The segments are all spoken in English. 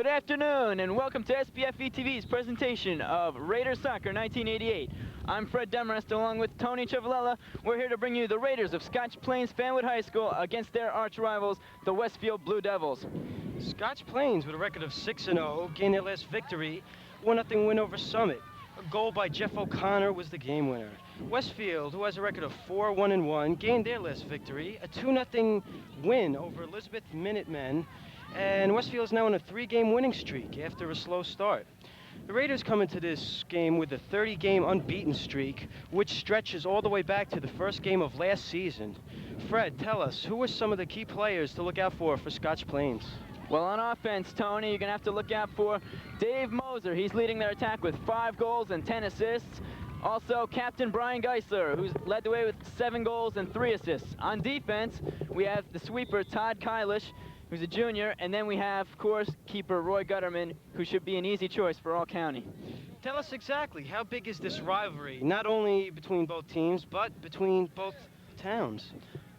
Good afternoon and welcome to SBFE TV's presentation of Raiders Soccer 1988. I'm Fred Demarest along with Tony Ciavalella. We're here to bring you the Raiders of Scotch Plains-Fanwood High School against their arch rivals, the Westfield Blue Devils. Scotch Plains, with a record of 6-0, gained their last victory, 1-0 win over Summit. A goal by Jeff O'Connor was the game winner. Westfield, who has a record of 4-1-1, gained their last victory, a 2-0 win over Elizabeth Minutemen. And Westfield is now on a 3-game winning streak after a slow start. The Raiders come into this game with a 30-game unbeaten streak, which stretches all the way back to the first game of last season. Fred, tell us, who are some of the key players to look out for Scotch Plains? Well, on offense, Tony, you're going to have to look out for Dave Moser. He's leading their attack with 5 goals and 10 assists. Also, Captain Brian Geisler, who's led the way with 7 goals and 3 assists. On defense, we have the sweeper, Todd Kylish, who's a junior, and then we have, of course, keeper Roy Gutterman, who should be an easy choice for all county. Tell us exactly, how big is this rivalry, not only between both teams, but between both towns?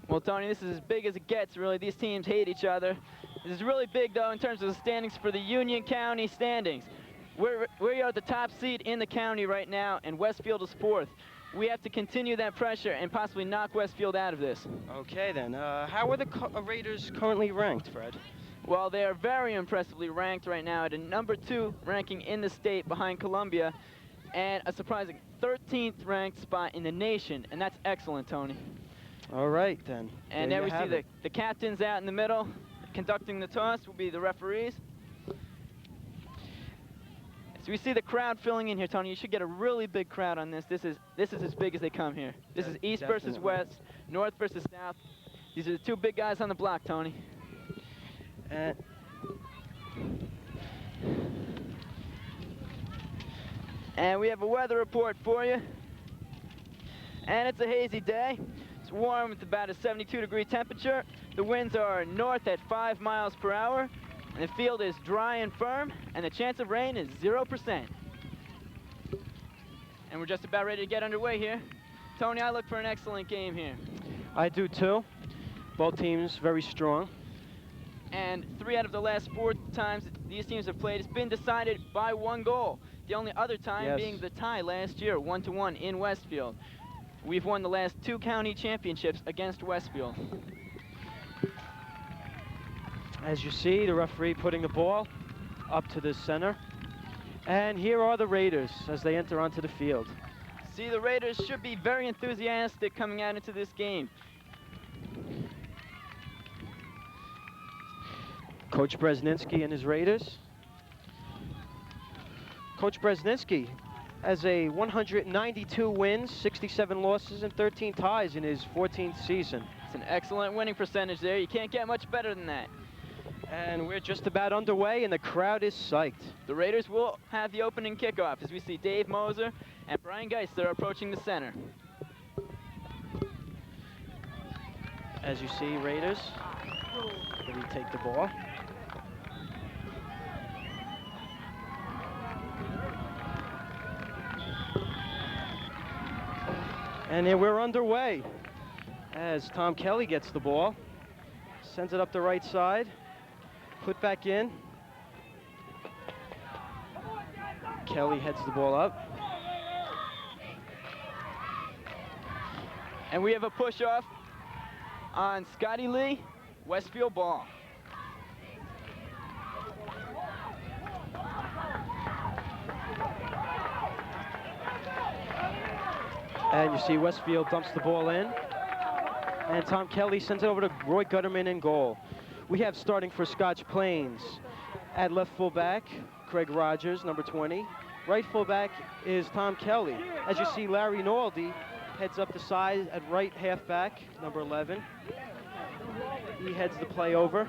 Well, Tony, this is as big as it gets, really. These teams hate each other. This is really big, though, in terms of the standings for the Union County standings. We are at the top seed in the county right now, and Westfield is 4th. We have to continue that pressure and possibly knock Westfield out of this. Okay, then. How are the Raiders currently ranked, Fred? Well, they are very impressively ranked right now at a #2 ranking in the state behind Columbia, and a surprising 13th ranked spot in the nation, and that's excellent, Tony. All right, then. And there we see the captains out in the middle. Conducting the toss will be the referees. So we see the crowd filling in here, Tony. You should get a really big crowd on this. This is as big as they come here. This is East versus West, North versus South. These are the 2 big guys on the block, Tony. And we have a weather report for you. And it's a hazy day. It's warm with about a 72-degree temperature. The winds are north at 5 miles per hour. And the field is dry and firm, and the chance of rain is 0%. And we're just about ready to get underway here. Tony, I look for an excellent game here. I do too. Both teams very strong. And 3 out of the last 4 times these teams have played, it's been decided by 1 goal. The only other time being the tie last year, 1-1 in Westfield. We've won the last 2 county championships against Westfield. As you see, the referee putting the ball up to the center. And here are the Raiders as they enter onto the field. See, the Raiders should be very enthusiastic coming out into this game. Coach Bresninski and his Raiders. Coach Bresninski has a 192 wins, 67 losses, and 13 ties in his 14th season. It's an excellent winning percentage there. You can't get much better than that. And we're just about underway, and the crowd is psyched. The Raiders will have the opening kickoff as we see Dave Moser and Brian Geisler approaching the center. As you see, Raiders ready to take the ball. And then we're underway as Tom Kelly gets the ball, sends it up the right side. Put back in. Kelly heads the ball up. And we have a push-off on Scotty Lee, Westfield ball. And you see Westfield dumps the ball in. And Tom Kelly sends it over to Roy Gutterman in goal. We have starting for Scotch Plains at left fullback, Craig Rogers, number 20. Right fullback is Tom Kelly. As you see, Larry Naldi heads up the side at right halfback, number 11. He heads the play over.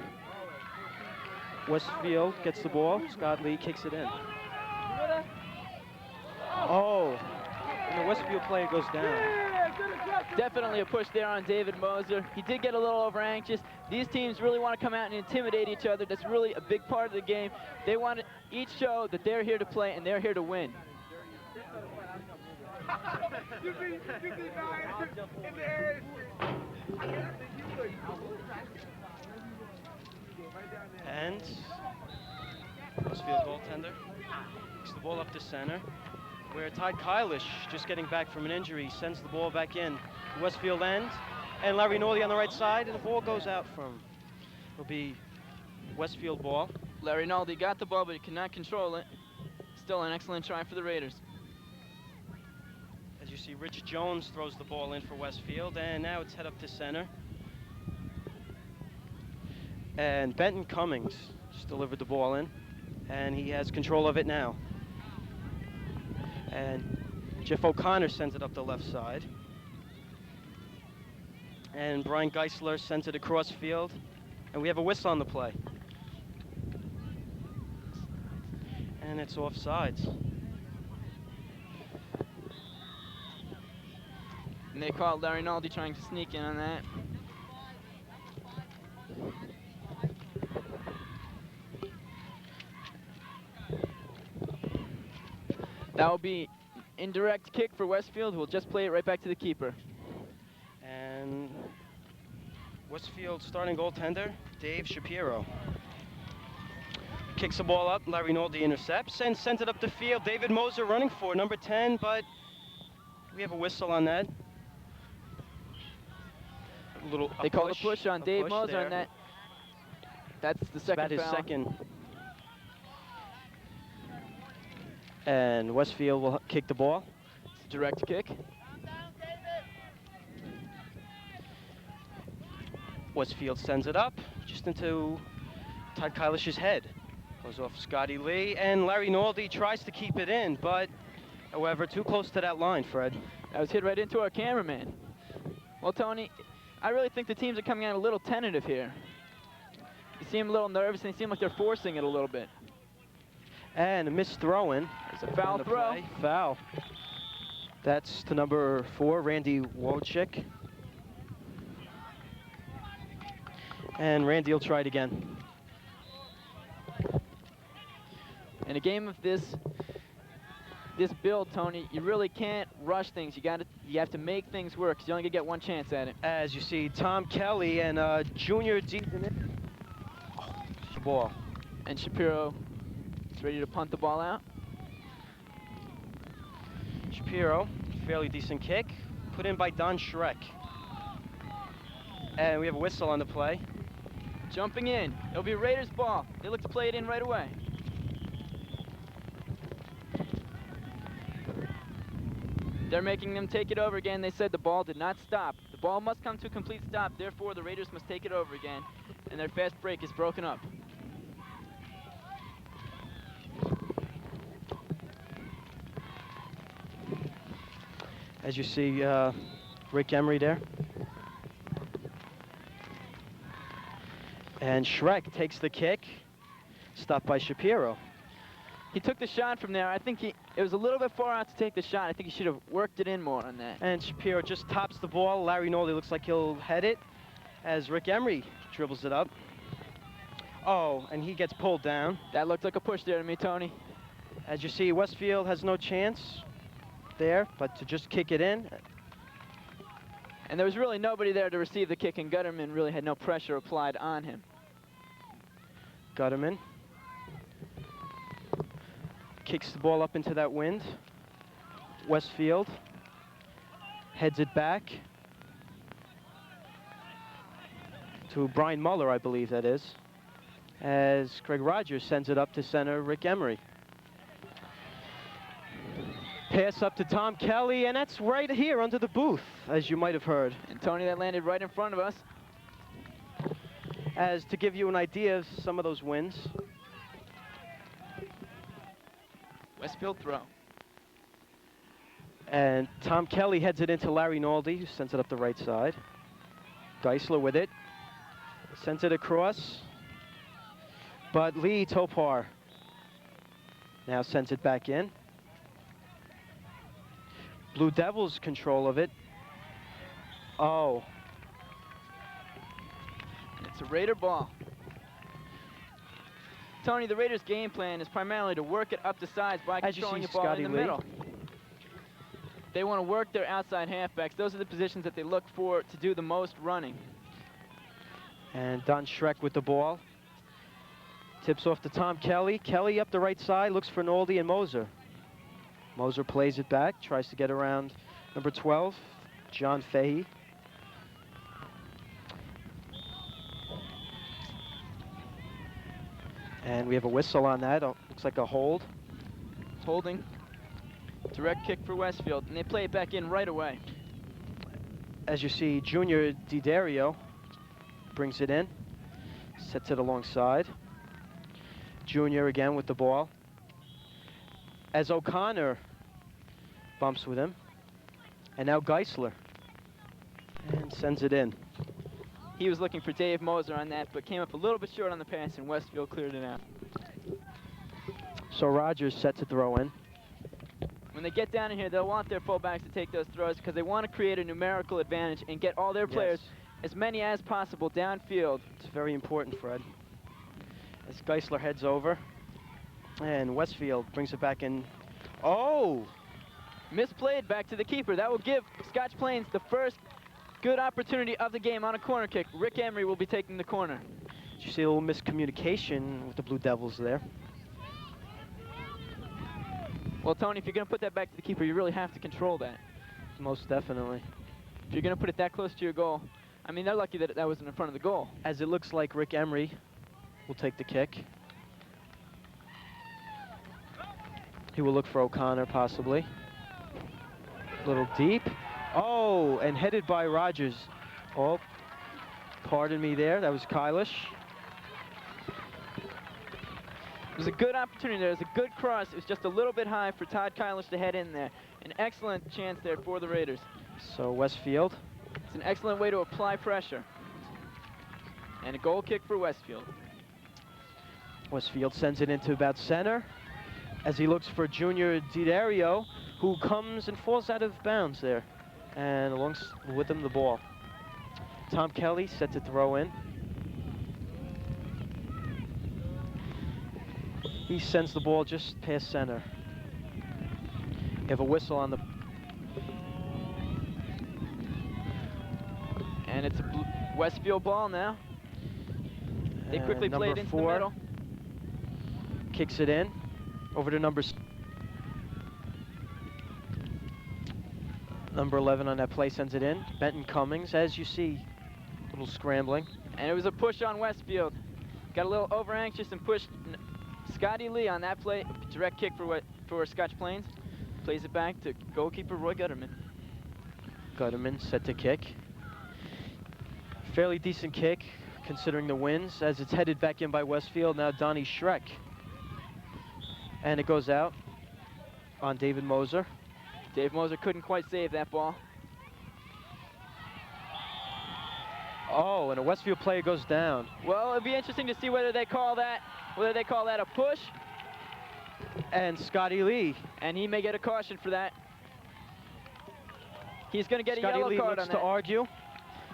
Westfield gets the ball. Scott Lee kicks it in. Oh, and the Westfield player goes down. Definitely a push there on David Moser. He did get a little over anxious. These teams really want to come out and intimidate each other. That's really a big part of the game. They want to each show that they're here to play and they're here to win. And Westfield goaltender. Kicks the ball up to center, where Todd Kylish, just getting back from an injury, sends the ball back in to Westfield end. And Larry Norley on the right side, and the ball goes out from, it'll be Westfield ball. Larry Naldi got the ball, but he could not control it. Still an excellent try for the Raiders. As you see, Rich Jones throws the ball in for Westfield, and now it's head up to center. And Benton Cummings just delivered the ball in, and he has control of it now. And Jeff O'Connor sends it up the left side. And Brian Geisler sends it across field, and we have a whistle on the play. And it's offsides. And they called Larry Naldi trying to sneak in on that. That will be indirect kick for Westfield, who will just play it right back to the keeper. And Westfield starting goaltender, Dave Shapiro. Kicks the ball up, Larry Naldi intercepts and sends it up the field. David Moser running for number 10, but we have a whistle on that. They called a push on Dave Moser on that. That's the second his foul. Second. And Westfield will kick the ball. It's a direct kick. Westfield sends it up just into Todd Kylish's head. Goes off Scotty Lee, and Larry Naldi tries to keep it in, but however, too close to that line, Fred. That was hit right into our cameraman. Well, Tony, I really think the teams are coming out a little tentative here. You seem a little nervous, and they seem like they're forcing it a little bit. And a missed throw-in. It's a foul throw. Play. Foul. That's to number 4, Randy Wojcik. And Randy will try it again. In a game of this build, Tony, you really can't rush things. You have to make things work, because you only get one chance at it. As you see, Tom Kelly and Junior D. Ball. And Shapiro is ready to punt the ball out. Shapiro, fairly decent kick, put in by Don Schreck. And we have a whistle on the play. Jumping in. It'll be Raiders ball. They look to play it in right away. They're making them take it over again. They said the ball did not stop. The ball must come to a complete stop. Therefore, the Raiders must take it over again. And their fast break is broken up. As you see, Rick Emery there. And Schreck takes the kick, stopped by Shapiro. He took the shot from there. I think it was a little bit far out to take the shot. I think he should have worked it in more on that. And Shapiro just tops the ball. Larry Naldi looks like he'll head it as Rick Emery dribbles it up. Oh, and he gets pulled down. That looked like a push there to me, Tony. As you see, Westfield has no chance there, but to just kick it in. And there was really nobody there to receive the kick, and Gutterman really had no pressure applied on him. Gutterman kicks the ball up into that wind. Westfield heads it back to Brian Muller, I believe that is, as Craig Rogers sends it up to center Rick Emery. Pass up to Tom Kelly, and that's right here under the booth, as you might have heard. And Tony, that landed right in front of us. As to give you an idea of some of those wins. Westfield throw. And Tom Kelly heads it into Larry Naldi, who sends it up the right side. Geisler with it. Sends it across. But Lee Topar now sends it back in. Blue Devils control of it. Oh. It's a Raider ball. Tony, the Raiders' game plan is primarily to work it up the sides by controlling the ball in the middle. They want to work their outside halfbacks. Those are the positions that they look for to do the most running. And Don Schreck with the ball. Tips off to Tom Kelly. Kelly up the right side, looks for Noldy and Moser. Moser plays it back, tries to get around number 12, John Fahey. And we have a whistle on that. Oh, looks like a hold. It's holding. Direct kick for Westfield, and they play it back in right away. As you see, Junior DiDario brings it in, sets it alongside. Junior again with the ball. As O'Connor bumps with him. And now Geisler. And sends it in. He was looking for Dave Moser on that, but came up a little bit short on the pass, and Westfield cleared it out. So Rogers set to throw in. When they get down in here, they'll want their fullbacks to take those throws because they want to create a numerical advantage and get all their players, as many as possible, downfield. It's very important, Fred. As Geisler heads over, and Westfield brings it back in. Oh! Misplayed back to the keeper. That will give Scotch Plains the first good opportunity of the game on a corner kick. Rick Emery will be taking the corner. Did you see a little miscommunication with the Blue Devils there? Well, Tony, if you're going to put that back to the keeper, you really have to control that. Most definitely. If you're going to put it that close to your goal, I mean, they're lucky that that wasn't in front of the goal. As it looks like Rick Emery will take the kick. He will look for O'Connor, possibly. A little deep. Oh, and headed by Rogers. Oh, pardon me there. That was Kylish. It was a good opportunity there. It was a good cross. It was just a little bit high for Todd Kylish to head in there. An excellent chance there for the Raiders. So Westfield. It's an excellent way to apply pressure. And a goal kick for Westfield. Westfield sends it into about center as he looks for Junior DiDario, who comes and falls out of bounds there. And along with him the ball. Tom Kelly set to throw in. He sends the ball just past center. You have a whistle on the... And it's a Westfield ball now. They quickly number played into 4 the middle. Kicks it in. Over to number 11 on that play sends it in. Benton Cummings, as you see, a little scrambling. And it was a push on Westfield. Got a little over anxious and pushed Scotty Lee on that play. Direct kick for Scotch Plains. Plays it back to goalkeeper Roy Gutterman. Gutterman set to kick. Fairly decent kick considering the winds as it's headed back in by Westfield. Now Donnie Schreck. And it goes out on David Moser. Dave Moser couldn't quite save that ball. Oh, and a Westfield player goes down. Well, it'd be interesting to see whether they call that a push. And Scotty Lee. And he may get a caution for that. He's going to get a yellow Lee card looks on that. to argue,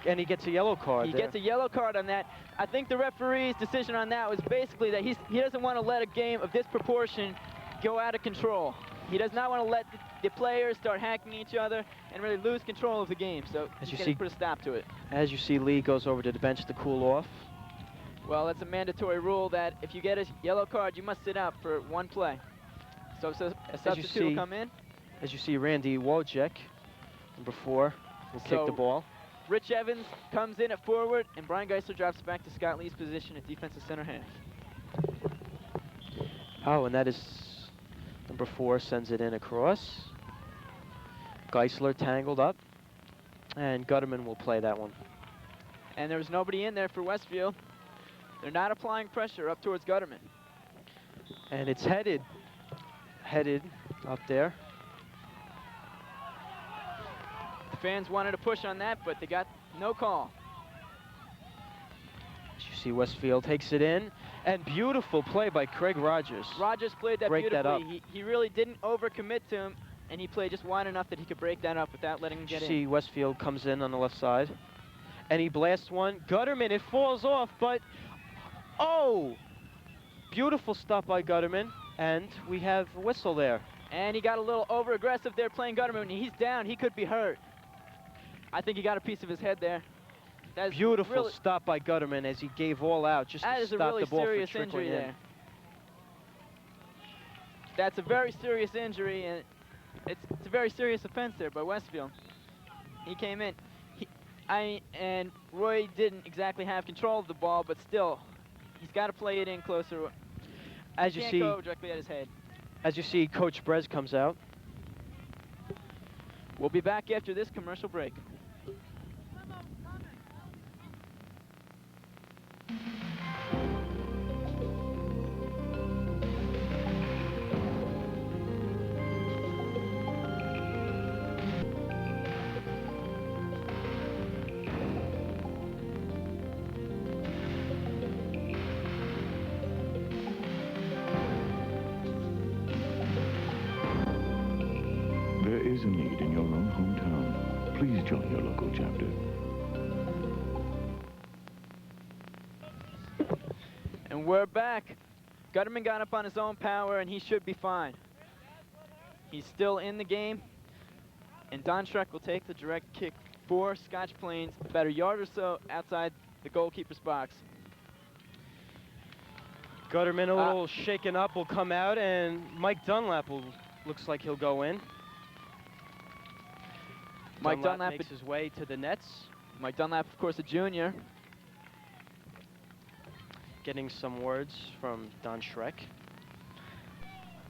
and he gets a yellow card. He gets a yellow card on that. I think the referee's decision on that was basically that he doesn't want to let a game of this proportion go out of control. He does not want to let the players start hacking each other and really lose control of the game. So he's going to put a stop to it. As you see, Lee goes over to the bench to cool off. Well, it's a mandatory rule that if you get a yellow card, you must sit out for one play. So a substitute will come in. As you see, Randy Wojcik, number 4, will kick the ball. Rich Evans comes in at forward, and Brian Geisler drops back to Scott Lee's position at defensive center half. Oh, and that is number 4 sends it in across. Geisler tangled up, and Gutterman will play that one. And there was nobody in there for Westfield. They're not applying pressure up towards Gutterman. And it's headed up there. The fans wanted to push on that, but they got no call. As you see, Westfield takes it in, and beautiful play by Craig Rogers. Rogers played that break beautifully. That up. He really didn't overcommit to him, and he played just wide enough that he could break that up without letting him get in. You see Westfield comes in on the left side, and he blasts one. Gutterman, it falls off, but oh! Beautiful stop by Gutterman, and we have a whistle there. And he got a little over-aggressive there playing Gutterman. When he's down, he could be hurt. I think he got a piece of his head there. That's Beautiful really, stop by Gutterman as he gave all out just that to is a stop really the ball serious from trickling injury in. there. That's a very serious injury, and it's a very serious offense there by Westfield. He came in, and Roy didn't exactly have control of the ball, but still, he's got to play it in closer. As you Can't see, go directly at his head. Coach Brez comes out. We'll be back after this commercial break. There is a need in your own hometown. Please join your local chapter. And we're back. Gutterman got up on his own power, and he should be fine. He's still in the game, and Don Schreck will take the direct kick for Scotch Plains, about a yard or so outside the goalkeeper's box. Gutterman, a little shaken up, will come out, and Mike Dunlap looks like he'll go in. Mike Dunlap makes his way to the nets. Mike Dunlap, of course, a junior. Getting some words from Don Schreck.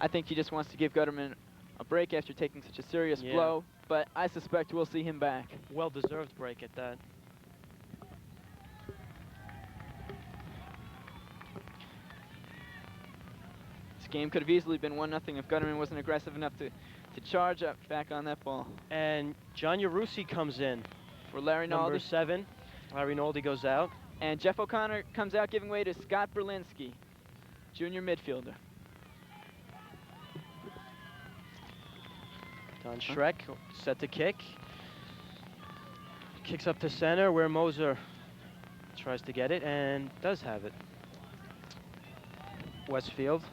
I think he just wants to give Gutterman a break after taking such a serious blow, but I suspect we'll see him back. Well-deserved break at that. This game could have easily been 1-0 if Gutterman wasn't aggressive enough to charge up back on that ball. And John Yarusi comes in For Larry number Naldi. 7. Larry Naldi goes out. And Jeff O'Connor comes out giving way to Scott Berlinski, junior midfielder. Don Schreck set to kick. Kicks up to center where Moser tries to get it and does have it. Westfield.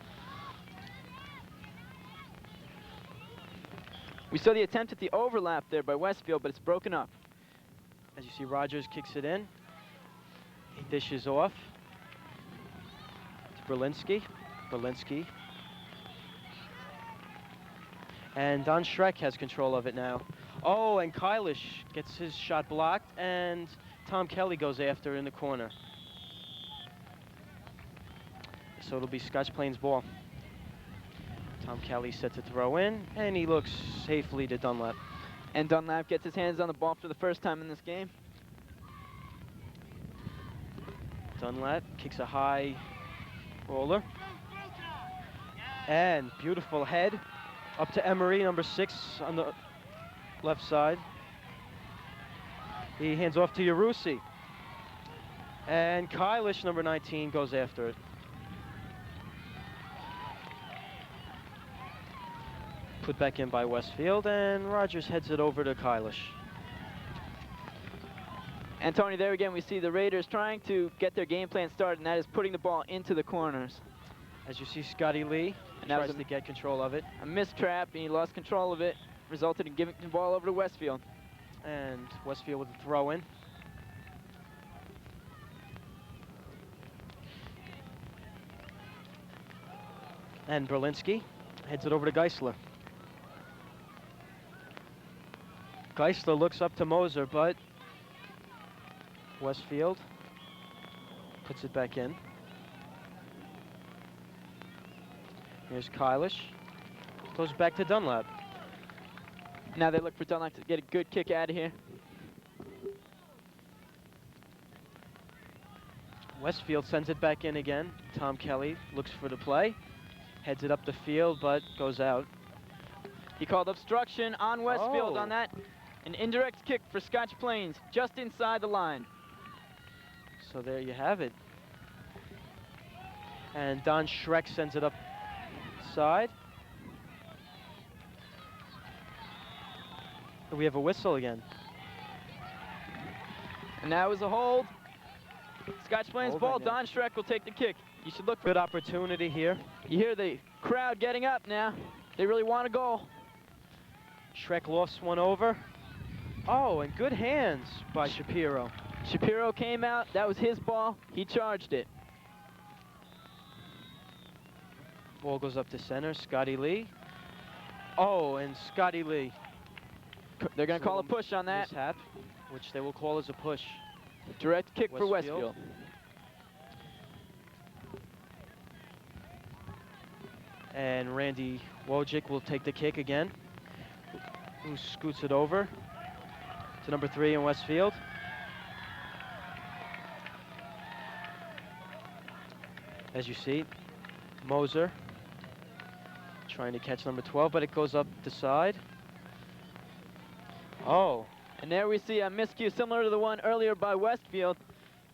We saw the attempt at the overlap there by Westfield, but it's broken up. As you see, Rogers kicks it in. He dishes off to Berlinski. Berlinski. And Don Schreck has control of it now. Oh, and Kylish gets his shot blocked, and Tom Kelly goes after in the corner. So it'll be Scotch Plains ball. Tom Kelly set to throw in, and he looks safely to Dunlap. And Dunlap gets his hands on the ball for the first time in this game. Dunlap kicks a high roller. And beautiful head up to Emery, number 6 on the left side. He hands off to Yarusi. And Kylish, number 19, goes after it. Put back in by Westfield, and Rogers heads it over to Kylish. And Tony, there again we see the Raiders trying to get their game plan started, and that is putting the ball into the corners. As you see, Scotty Lee tries to get control of it. A missed trap, and he lost control of it, resulted in giving the ball over to Westfield. And Westfield with a throw in. And Berlinski heads it over to Geisler. Geisler looks up to Moser, but Westfield puts it back in. Here's Kylish. Goes back to Dunlap. Now they look for Dunlap to get a good kick out of here. Westfield sends it back in again. Tom Kelly looks for the play. Heads it up the field, but goes out. He called obstruction on Westfield on that. An indirect kick for Scotch Plains, just inside the line. So there you have it. And Don Schreck sends it up side. We have a whistle again. And that was a hold. Scotch Plains Hold ball. right now. Don Schreck will take the kick. You should look for Good opportunity here. You hear the crowd getting up now. They really want a goal. Schreck lofts one over. Oh, and good hands by Shapiro. Shapiro came out. That was his ball. He charged it. Ball goes up to center. Scotty Lee. Oh, and Scotty Lee. They're going to call a push on that. Mishap, which they will call as a push. Direct kick for Westfield. And Randy Wojcik will take the kick again, who scoots it over to number 3 in Westfield. As you see, Moser trying to catch number 12, but it goes up the side. Oh. And there we see a miscue similar to the one earlier by Westfield.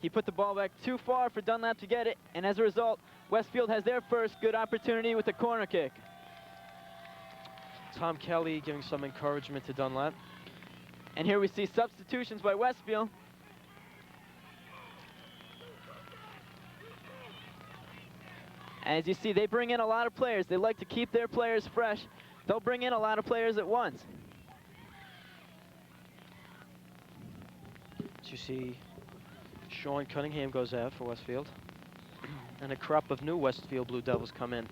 He put the ball back too far for Dunlap to get it, and as a result, Westfield has their first good opportunity with a corner kick. Tom Kelly giving some encouragement to Dunlap. And here we see substitutions by Westfield. And as you see, they bring in a lot of players. They like to keep their players fresh. They'll bring in a lot of players at once. As you see, Sean Cunningham goes out for Westfield. And a crop of new Westfield Blue Devils come in.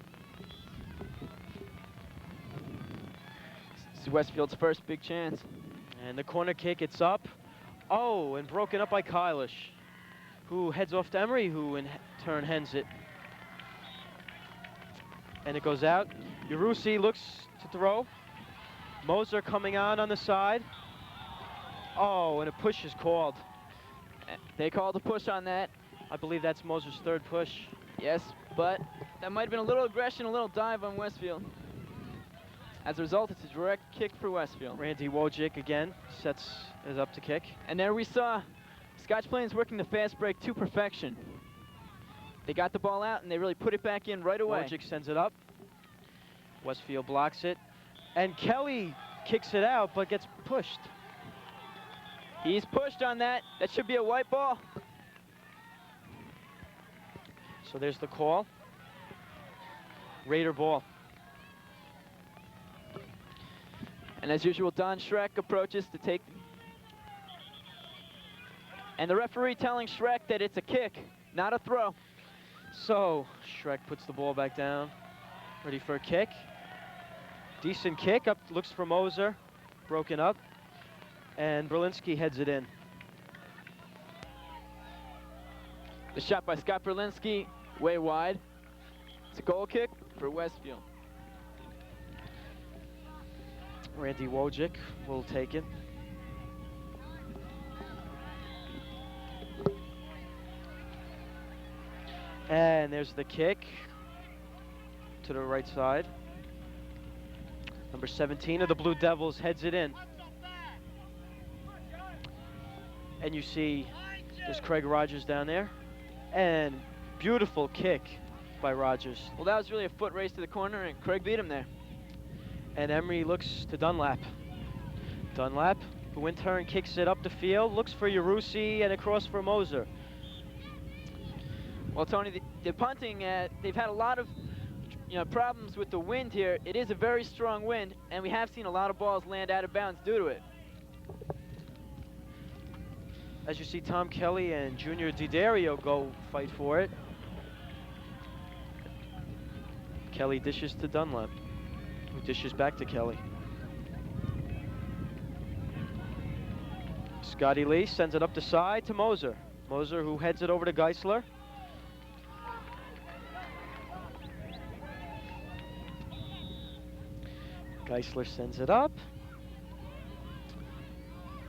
This is Westfield's first big chance. And the corner kick, it's up. Oh, and broken up by Kylish, who heads off to Emery, who in turn hends it. And it goes out. Yarusi looks to throw. Moser coming on the side. Oh, and a push is called. They called a push on that. I believe that's Moser's third push. Yes, but that might have been a little aggression, a little dive on Westfield. As a result, it's a direct kick for Westfield. Randy Wojcik again sets it up to kick. And there we saw Scotch Plains working the fast break to perfection. They got the ball out and they really put it back in right away. Wojcik sends it up. Westfield blocks it. And Kelly kicks it out but gets pushed. He's pushed on that. That should be a white ball. So there's the call. Raider ball. And as usual, Don Schreck approaches to take. And the referee telling Schreck that it's a kick, not a throw. So Schreck puts the ball back down, ready for a kick. Decent kick, up looks for Moser, broken up. And Berlinski heads it in. The shot by Scott Berlinski, way wide. It's a goal kick for Westfield. Randy Wojcik will take it. And there's the kick to the right side. Number 17 of the Blue Devils heads it in. And you see there's Craig Rogers down there. And beautiful kick by Rogers. Well, that was really a foot race to the corner, and Craig beat him there. And Emery looks to Dunlap. Dunlap, who in turn kicks it up the field, looks for Yarusi and across for Moser. Well, Tony, the punting, they've had a lot of problems with the wind here. It is a very strong wind, and we have seen a lot of balls land out of bounds due to it. As you see, Tom Kelly and Junior DiDario go fight for it. Kelly dishes to Dunlap, who dishes back to Kelly. Scotty Lee sends it up the side to Moser. Moser, who heads it over to Geisler. Geisler sends it up,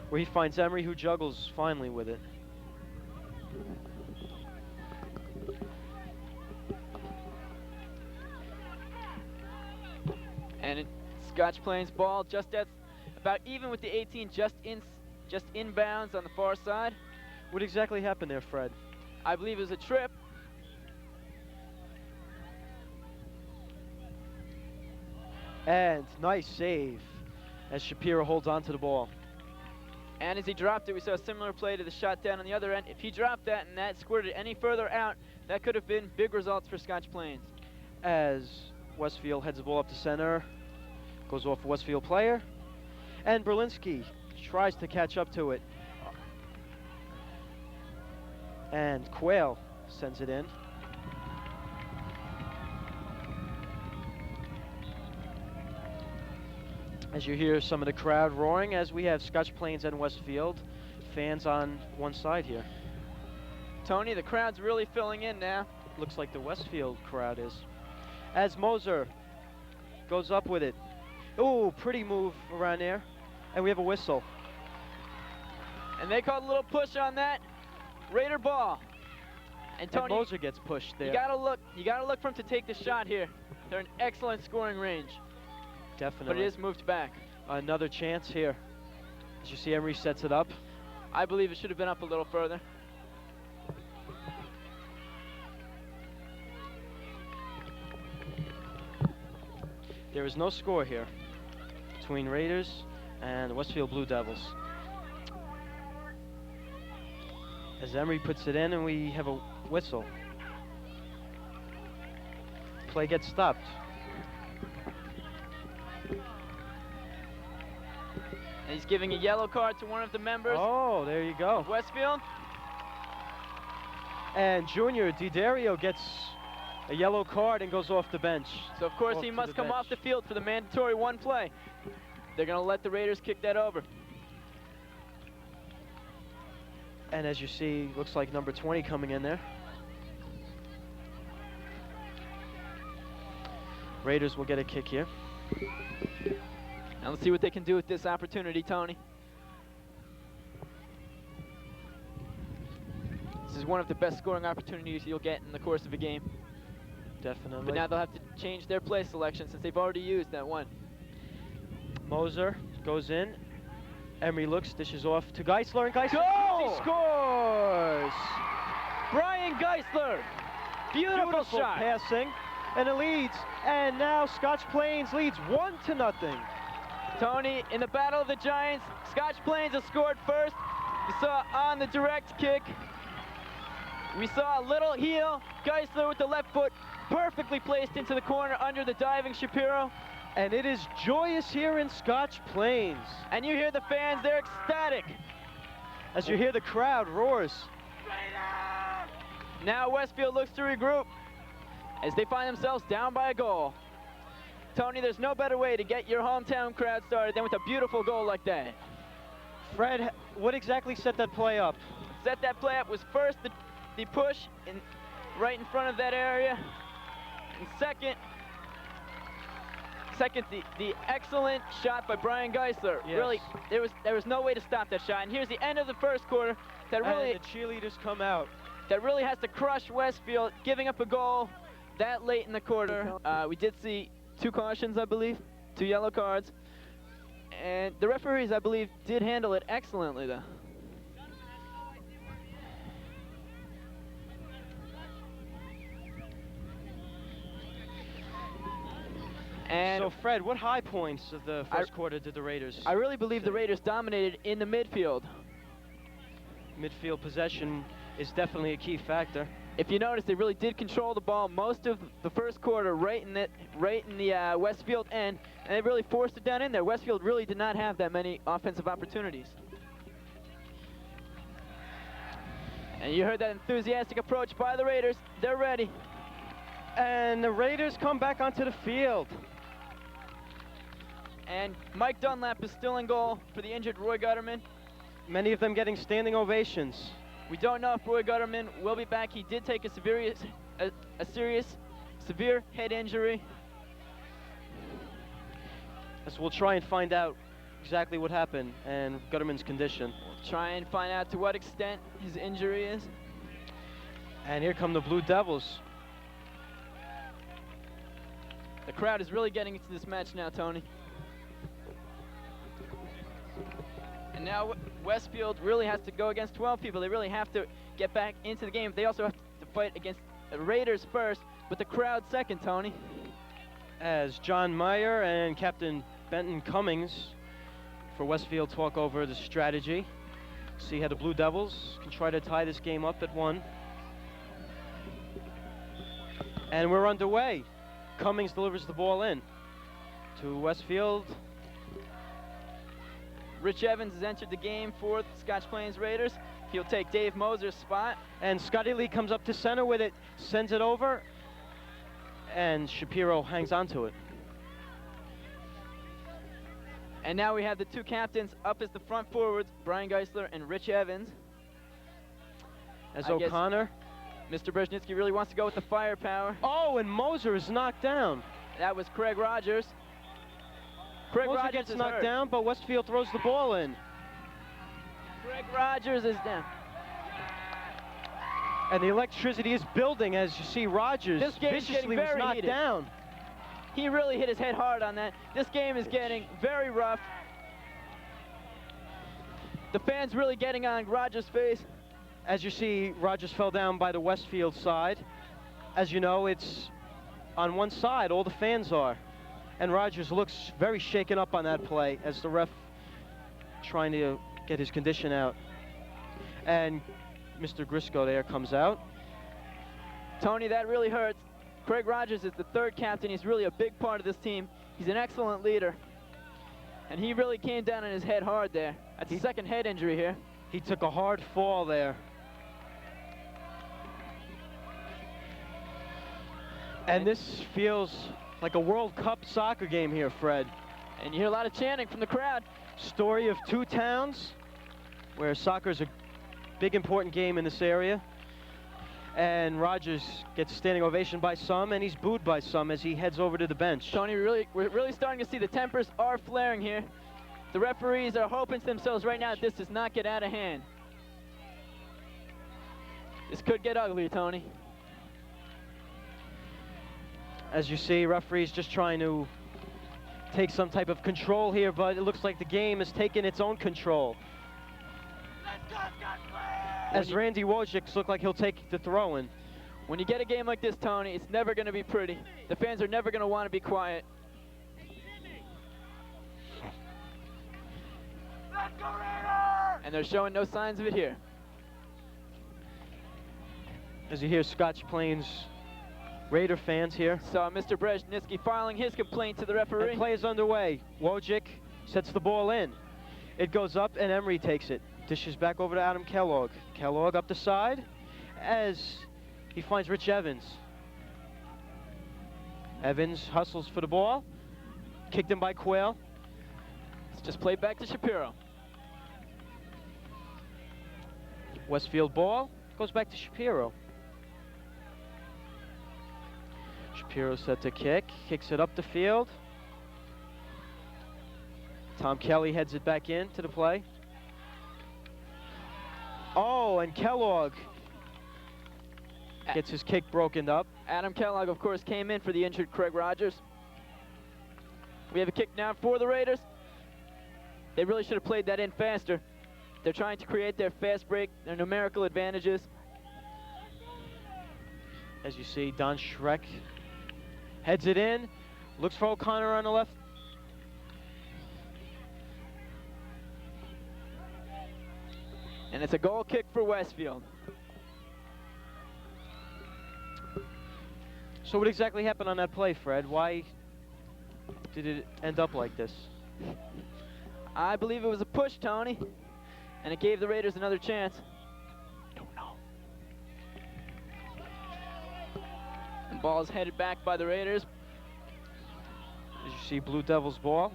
where he finds Emery, who juggles finally with it. And it's Scotch Plains ball just at about even with the 18, just inbounds on the far side. What exactly happened there, Fred? I believe it was a trip. And nice save as Shapiro holds on to the ball. And as he dropped it, we saw a similar play to the shot down on the other end. If he dropped that and that squirted any further out, that could have been big results for Scotch Plains. As Westfield heads the ball up to center, goes off a Westfield player, and Berlinski tries to catch up to it. And Quayle sends it in. As you hear some of the crowd roaring, as we have Scotch Plains and Westfield fans on one side here. Tony, the crowd's really filling in now. Looks like the Westfield crowd is. As Moser goes up with it. Ooh, pretty move around there. And we have a whistle. And they called a little push on that. Raider ball. And Tony, and Moser gets pushed there. You gotta look for him to take the shot here. They're in excellent scoring range. Definitely. But it is moved back. Another chance here. As you see, Emery sets it up. I believe it should have been up a little further. There is no score here between Raiders and the Westfield Blue Devils. As Emery puts it in, and we have a whistle. Play gets stopped. And he's giving a yellow card to one of the members. Oh, there you go. Of Westfield. And Junior Didario gets a yellow card and goes off the bench. So of course he must come off the field for the mandatory one play. They're gonna let the Raiders kick that over. And as you see, looks like number 20 coming in there. Raiders will get a kick here. Now let's see what they can do with this opportunity, Tony. This is one of the best scoring opportunities you'll get in the course of a game. Definitely. But now they'll have to change their play selection since they've already used that one. Moser goes in. Emery looks, dishes off to Geisler, and Geisler Goal! scores! Brian Geisler! Beautiful shot! Passing, and it leads. And now Scotch Plains leads 1-0. Tony, in the Battle of the Giants, Scotch Plains has scored first. We saw on the direct kick. We saw a little heel. Geisler with the left foot, perfectly placed into the corner under the diving Shapiro. And it is joyous here in Scotch Plains. And you hear the fans, they're ecstatic. As you hear the crowd roars. Now Westfield looks to regroup as they find themselves down by a goal. Tony, there's no better way to get your hometown crowd started than with a beautiful goal like that. Fred, what exactly set that play up? Set that play up was first the push right in front of that area. And second, the excellent shot by Brian Geisler. Yes. Really, there was no way to stop that shot. And here's the end of the first quarter. That really, and the cheerleaders come out. That really has to crush Westfield, giving up a goal that late in the quarter. We did see 2 cautions, I believe, 2 yellow cards. And the referees, I believe, did handle it excellently, though. And so, Fred, what high points of the first quarter did the Raiders? I really believe the Raiders dominated in the midfield. Midfield possession is definitely a key factor. If you notice, they really did control the ball most of the first quarter right in the Westfield end, and they really forced it down in there. Westfield really did not have that many offensive opportunities. And you heard that enthusiastic approach by the Raiders. They're ready. And the Raiders come back onto the field. And Mike Dunlap is still in goal for the injured Roy Gutterman. Many of them getting standing ovations. We don't know if Roy Gutterman will be back. He did take a serious, severe head injury. So we'll try and find out exactly what happened and Gutterman's condition. We'll try and find out to what extent his injury is. And here come the Blue Devils. The crowd is really getting into this match now, Tony. And now Westfield really has to go against 12 people. They really have to get back into the game. They also have to fight against the Raiders first, but the crowd second, Tony. As John Meyer and Captain Benton Cummings for Westfield talk over the strategy. See how the Blue Devils can try to tie this game up at 1. And we're underway. Cummings delivers the ball in to Westfield. Rich Evans has entered the game for the Scotch Plains Raiders. He'll take Dave Moser's spot. And Scotty Lee comes up to center with it, sends it over, and Shapiro hangs on to it. And now we have the two captains up as the front forwards, Brian Geisler and Rich Evans. As I guess O'Connor. Mr. Brzezinski really wants to go with the firepower. Oh, and Moser is knocked down. That was Craig Rogers. Craig Moser Rogers gets is knocked hurt. down, but Westfield throws the ball in. Craig Rogers is down. And the electricity is building as you see Rogers This game's getting viciously was very knocked heated. down. He really hit his head hard on that. This game is getting very rough. The fans really getting on Rogers' face. As you see, Rogers fell down by the Westfield side. As you know, it's on one side, all the fans are. And Rogers looks very shaken up on that play as the ref trying to get his condition out. And Mr. Grisco there comes out. Tony, that really hurts. Craig Rogers is the third captain. He's really a big part of this team. He's an excellent leader. And he really came down on his head hard there. That's his second head injury here. He took a hard fall there. And this feels like a World Cup soccer game here, Fred. And you hear a lot of chanting from the crowd. Story of two towns where soccer is a big important game in this area. And Rogers gets a standing ovation by some, and he's booed by some as he heads over to the bench. Tony, we're really starting to see the tempers are flaring here. The referees are hoping to themselves right now that this does not get out of hand. This could get ugly, Tony. As you see, referees just trying to take some type of control here, but it looks like the game has taken its own control. As Randy Wojcik looks like he'll take the throw-in. When you get a game like this, Tony, it's never going to be pretty. The fans are never going to want to be quiet. And they're showing no signs of it here. As you hear Scotch Plains Raider fans here. So Mr. Brzezinski filing his complaint to the referee. And play is underway. Wojcik sets the ball in. It goes up and Emery takes it. Dishes back over to Adam Kellogg. Kellogg up the side as he finds Rich Evans. Evans hustles for the ball. Kicked in by Quayle. It's just played back to Shapiro. Westfield ball goes back to Shapiro. Shapiro set to kick. Kicks it up the field. Tom Kelly heads it back into the play. Oh, and Kellogg gets his kick broken up. Adam Kellogg, of course, came in for the injured Craig Rogers. We have a kick now for the Raiders. They really should have played that in faster. They're trying to create their fast break, their numerical advantages. As you see, Don Schreck heads it in, looks for O'Connor on the left. And it's a goal kick for Westfield. So what exactly happened on that play, Fred? Why did it end up like this? I believe it was a push, Tony, and it gave the Raiders another chance. Don't know. And ball is headed back by the Raiders. As you see, Blue Devils ball.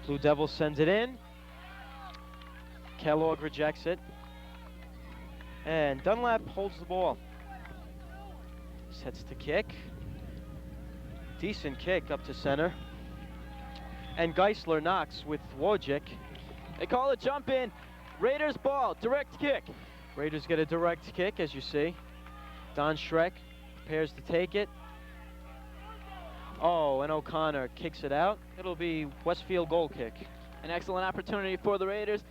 Blue Devils sends it in. Kellogg rejects it. And Dunlap holds the ball. Sets to kick. Decent kick up to center. And Geisler knocks with Wojcik. They call it jump in. Raiders ball, direct kick. Raiders get a direct kick, as you see. Don Schreck prepares to take it. Oh, and O'Connor kicks it out. It'll be Westfield goal kick. An excellent opportunity for the Raiders,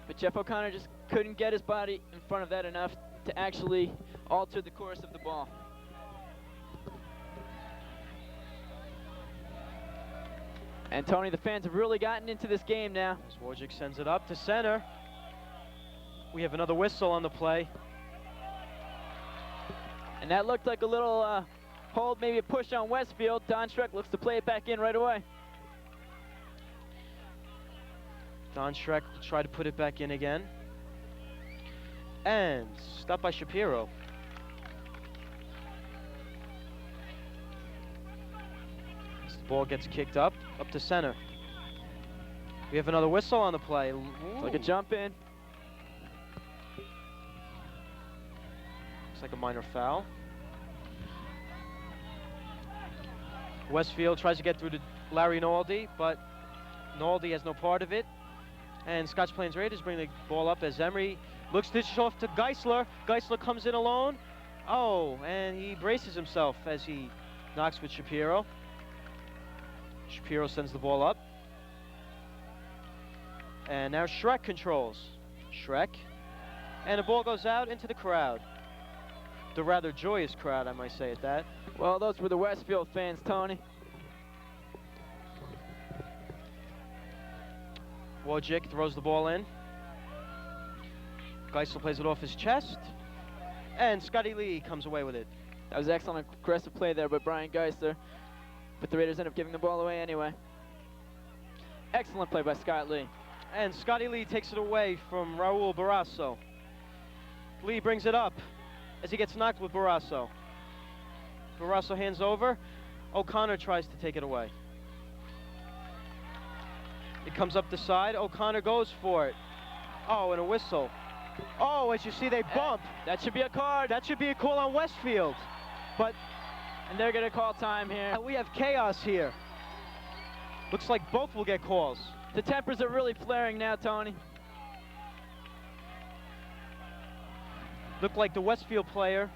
but Jeff O'Connor just couldn't get his body in front of that enough to actually alter the course of the ball. And Tony, the fans have really gotten into this game now. As Wojcik sends it up to center. We have another whistle on the play. And that looked like a little hold, maybe a push on Westfield. Don Schreck looks to play it back in right away. Don Schreck will try to put it back in again. And stopped by Shapiro. As the ball gets kicked up to center. We have another whistle on the play. It's like a jump in. Looks like a minor foul. Westfield tries to get through to Larry Naldi, but Naldi has no part of it. And Scotch Plains Raiders bring the ball up as Emery looks to dish off to Geisler. Geisler comes in alone. Oh, and he braces himself as he knocks with Shapiro. Shapiro sends the ball up. And now Schreck controls. Schreck. And the ball goes out into the crowd. The rather joyous crowd, I might say at that. Well, those were the Westfield fans, Tony. Wojcik throws the ball in. Geisler plays it off his chest. And Scotty Lee comes away with it. That was excellent aggressive play there by Brian Geisler. But the Raiders end up giving the ball away anyway. Excellent play by Scott Lee. And Scotty Lee takes it away from Raul Barrasso. Lee brings it up as he gets knocked with Barrasso. Barrasso hands over. O'Connor tries to take it away. It comes up the side. O'Connor goes for it. Oh, and a whistle. Oh, as you see, they bump. That should be a card. That should be a call on Westfield. But, and they're going to call time here. We have chaos here. Looks like both will get calls. The tempers are really flaring now, Tony. Looked like the Westfield player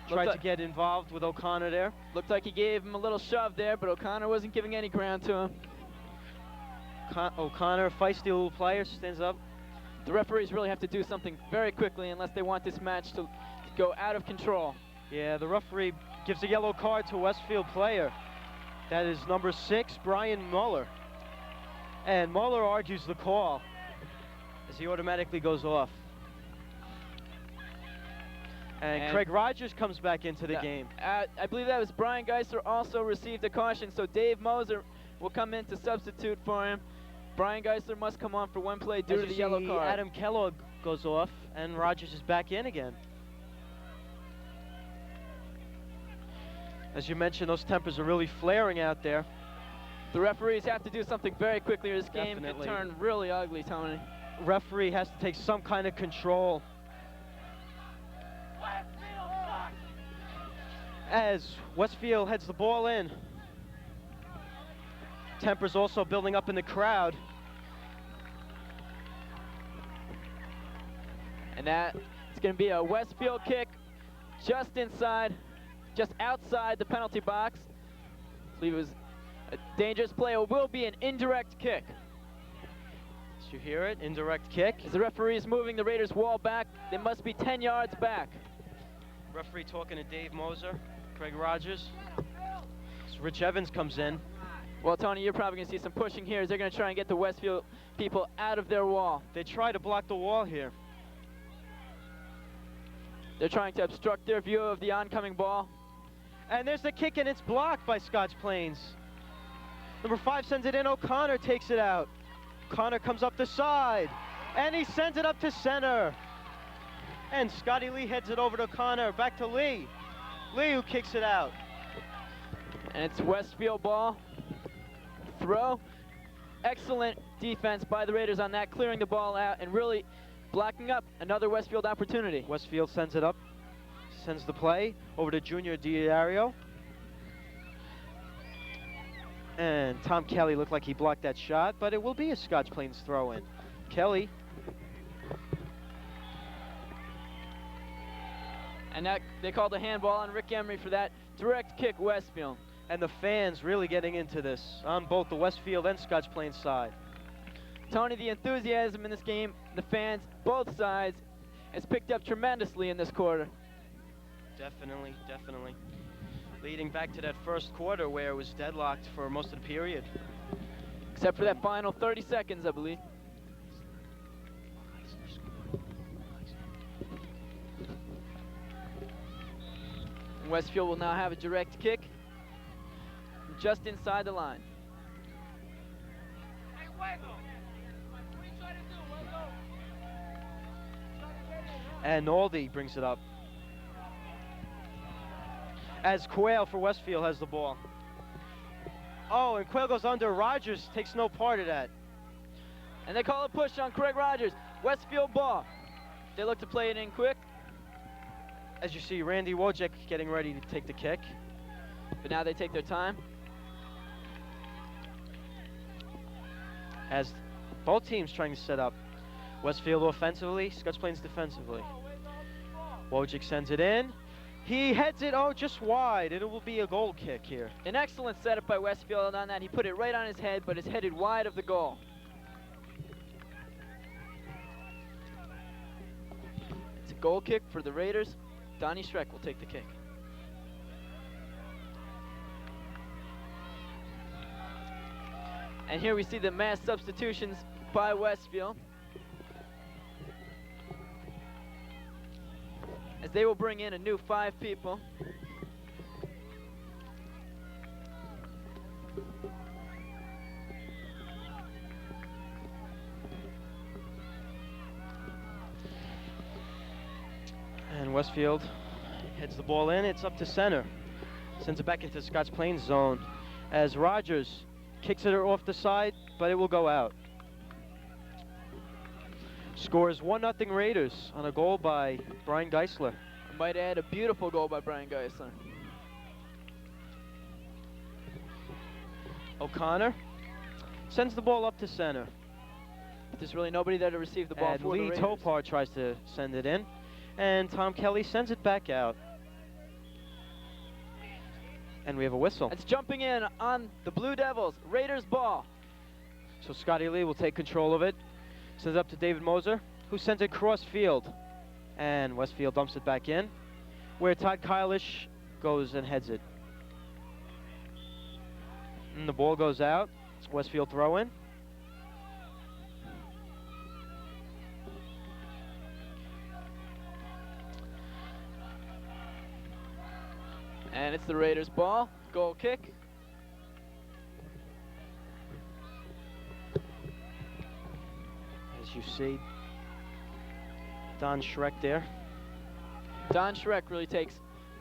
tried to get involved with O'Connor there. Looked like he gave him a little shove there, but O'Connor wasn't giving any ground to him. O'Connor, feisty little player, stands up. The referees really have to do something very quickly unless they want this match to go out of control. Yeah, the referee gives a yellow card to a Westfield player. That is number 6, Brian Muller. And Muller argues the call as he automatically goes off. And Craig Rogers comes back into the game. I believe that was Brian Geisler also received a caution, so Dave Moser will come in to substitute for him. Brian Geisler must come on for one play due to the yellow card. Adam Kellogg goes off, and Rogers is back in again. As you mentioned, those tempers are really flaring out there. The referees have to do something very quickly, or this game can turn really ugly, Tony. Referee has to take some kind of control. As Westfield heads the ball in. Tempers also building up in the crowd. And that it's going to be a Westfield kick just outside the penalty box. I believe it was a dangerous play. It will be an indirect kick. Did you hear it? Indirect kick. As the referee is moving the Raiders' wall back, they must be 10 yards back. Referee talking to Dave Moser, Craig Rogers. So Rich Evans comes in. Well, Tony, you're probably going to see some pushing here as they're going to try and get the Westfield people out of their wall. They try to block the wall here. They're trying to obstruct their view of the oncoming ball. And there's the kick, and it's blocked by Scotch Plains. Number 5 sends it in. O'Connor takes it out. O'Connor comes up the side, and he sends it up to center. And Scotty Lee heads it over to O'Connor. Back to Lee. Lee who kicks it out. And it's Westfield ball. Throw. Excellent defense by the Raiders on that, clearing the ball out and really blocking up another Westfield opportunity. Westfield sends it up, sends the play over to Junior Diario. And Tom Kelly looked like he blocked that shot, but it will be a Scotch Plains throw-in. Kelly. And that, they called a handball on Rick Emery for that direct kick Westfield. And the fans really getting into this on both the Westfield and Scotch Plains side. Tony, the enthusiasm in this game, the fans, both sides, has picked up tremendously in this quarter. Definitely, definitely. Leading back to that first quarter where it was deadlocked for most of the period. Except for that final 30 seconds, I believe. And Westfield will now have a direct kick just inside the line. And Aldi brings it up. As Quayle for Westfield has the ball. Oh, and Quayle goes under. Rogers takes no part of that. And they call a push on Craig Rogers. Westfield ball. They look to play it in quick. As you see, Randy Wojcik getting ready to take the kick. But now they take their time. As both teams trying to set up. Westfield offensively, Scotch Plains defensively. Wojcik sends it in. He heads it, just wide, and it will be a goal kick here. An excellent setup by Westfield on that. He put it right on his head, but it's headed wide of the goal. It's a goal kick for the Raiders. Donnie Schreck will take the kick. And here we see the mass substitutions by Westfield, as they will bring in a new 5 people. And Westfield heads the ball in. It's up to center. Sends it back into the Scotch Plains zone. As Rogers kicks it off the side, but it will go out. Scores 1-0 Raiders on a goal by Brian Geisler. I might add a beautiful goal by Brian Geisler. O'Connor sends the ball up to center. There's really nobody there to receive the ball And for the Lee Raiders. Topar tries to send it in. And Tom Kelly sends it back out. And we have a whistle. It's jumping in on the Blue Devils. Raiders ball. So Scotty Lee will take control of it. Sends it up to David Moser, who sends it cross field. And Westfield dumps it back in, where Todd Kylish goes and heads it. And the ball goes out. Westfield throw in. And it's the Raiders ball. Goal kick. As you see, Don Schreck there. Don Schreck really takes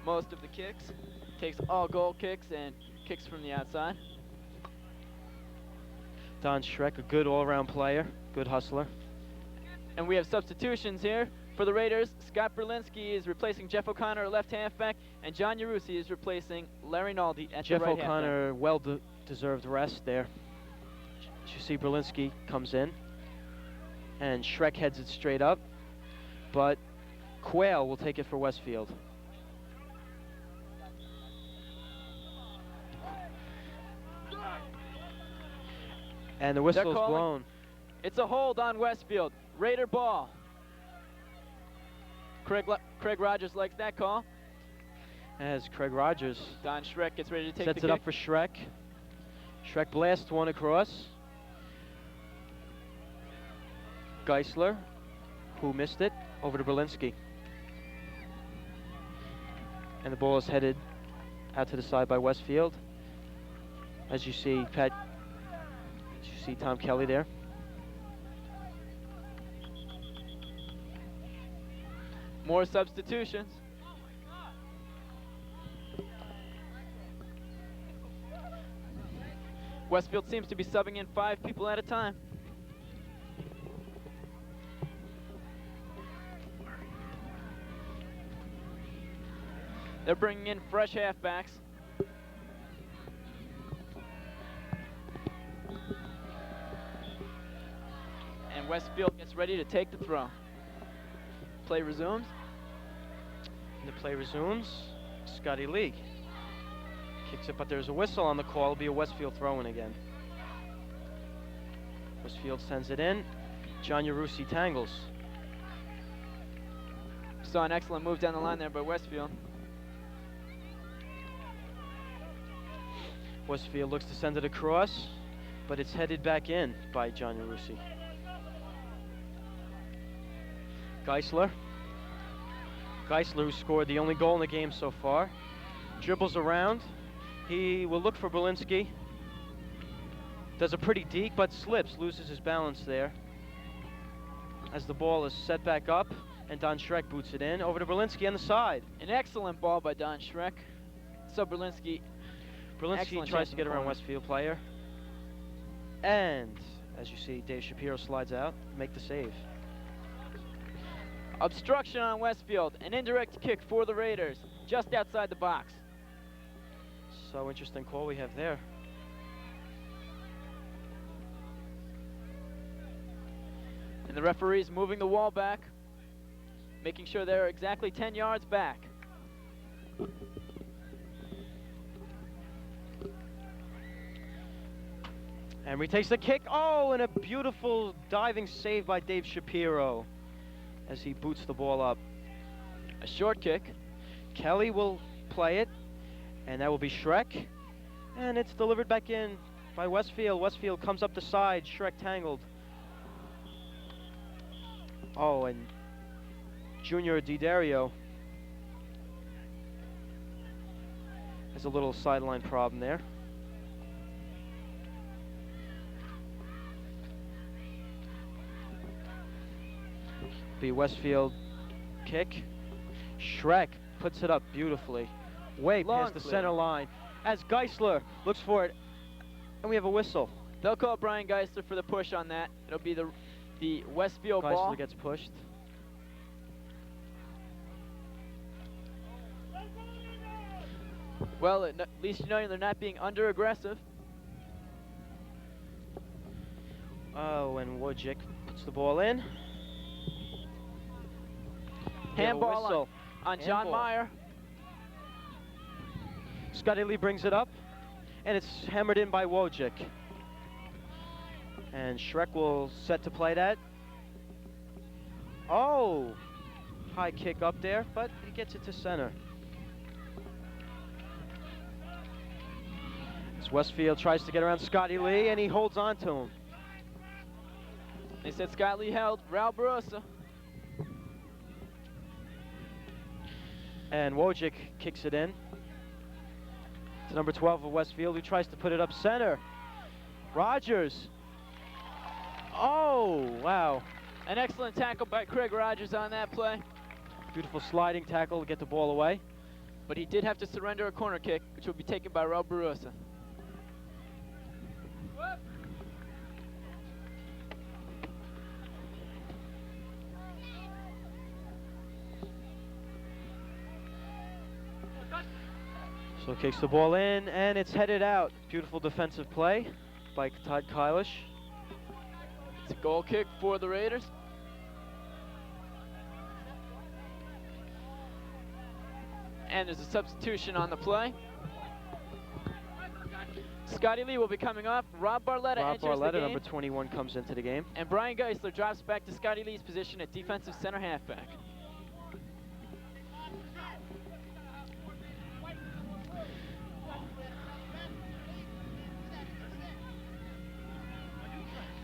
most of the kicks. Takes all goal kicks and kicks from the outside. Don Schreck, a good all-around player, good hustler. And we have substitutions here for the Raiders. Scott Berlinski is replacing Jeff O'Connor, left halfback, and John Yarusi is replacing Larry Naldi at Jeff the right O'Connor, well-deserved rest there. As you see, Berlinski comes in, and Schreck heads it straight up, but Quayle will take it for Westfield. And the whistle is blown. It's a hold on Westfield. Raider ball. Craig Rogers likes that call. As Craig Rogers Don Schreck gets ready to take sets the it kick. up for Schreck. Schreck blasts one across. Geisler, who missed it, over to Berlinski. And the ball is headed out to the side by Westfield. As you see, Tom Kelly there. More substitutions. Westfield seems to be subbing in 5 people at a time. They're bringing in fresh halfbacks. And Westfield gets ready to take the throw. Play resumes. And the play resumes. Scotty Lee kicks it, but there's a whistle on the call. It'll be a Westfield throw-in again. Westfield sends it in. John Yarusi tangles. Saw an excellent move down the line there by Westfield. Westfield looks to send it across, but it's headed back in by John Yarusi. Geisler, who scored the only goal in the game so far, Dribbles around. He will look for Berlinski. Does a pretty deke, but slips, loses his balance there. As the ball is set back up, and Don Schreck boots it in. Over to Berlinski on the side. An excellent ball by Don Schreck. So Berlinski Tries to get around Westfield player. And, as you see, Dave Shapiro slides out, make the save. Obstruction on Westfield. An indirect kick for the Raiders, just outside the box. So interesting call we have there. And the referee's moving the wall back, making sure they're exactly 10 yards back. Emery takes the kick. Oh, and a beautiful diving save by Dave Shapiro as he boots the ball up. A short kick. Kelly will play it, and that will be Schreck. And it's delivered back in by Westfield. Westfield comes up the side, Schreck tangled. Oh, and Junior DiDario has a little sideline problem there. Be Westfield kick. Schreck puts it up beautifully, way past the center line. As Geisler looks for it, and we have a whistle. They'll call Brian Geisler for the push on that. It'll be the Westfield ball. Geisler gets pushed. Well, at least you know they're not being under-aggressive. Oh, and Wojcik puts the ball in. Handball on John Meyer. Scotty Lee brings it up, and it's hammered in by Wojcik. And Schreck will set to play that. Oh, high kick up there, but he gets it to center. As Westfield tries to get around Scotty Lee, and he holds on to him. They said Scott Lee held Raul Barossa. And Wojcik kicks it in. It's number 12 of Westfield, who tries to put it up center. Rogers. Oh, wow. An excellent tackle by Craig Rogers on that play. Beautiful sliding tackle to get the ball away. But he did have to surrender a corner kick, which will be taken by Raul Barossa. So kicks the ball in, and it's headed out. Beautiful defensive play by Todd Kylish. It's a goal kick for the Raiders. And there's a substitution on the play. Scotty Lee will be coming off. Rob Barletta enters the game. Number 21, comes into the game. And Brian Geisler drops back to Scotty Lee's position at defensive center halfback.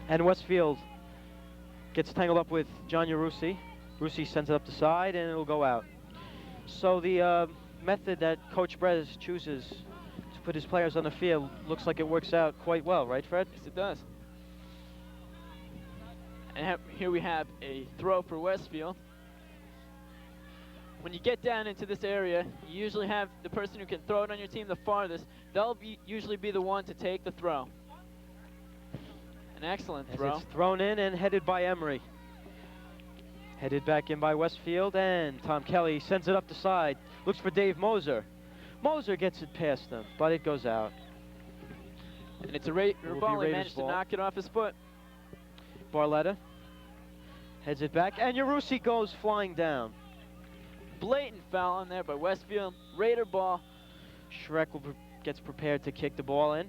And Westfield gets tangled up with John Yarusi. Rusi sends it up the side, and it'll go out. So the method that Coach Brez chooses to put his players on the field looks like it works out quite well, right, Fred? Yes, it does. And here we have a throw for Westfield. When you get down into this area, you usually have the person who can throw it on your team the farthest. They'll usually be the one to take the throw. An excellent throw. It's thrown in and headed by Emery. Headed back in by Westfield, and Tom Kelly sends it up the side. Looks for Dave Moser. Moser gets it past him, but it goes out. And it's a Raider ball. He managed to knock it off his foot. Barletta heads it back, and Yarusi goes flying down. Blatant foul in there by Westfield. Raider ball. Schreck gets prepared to kick the ball in.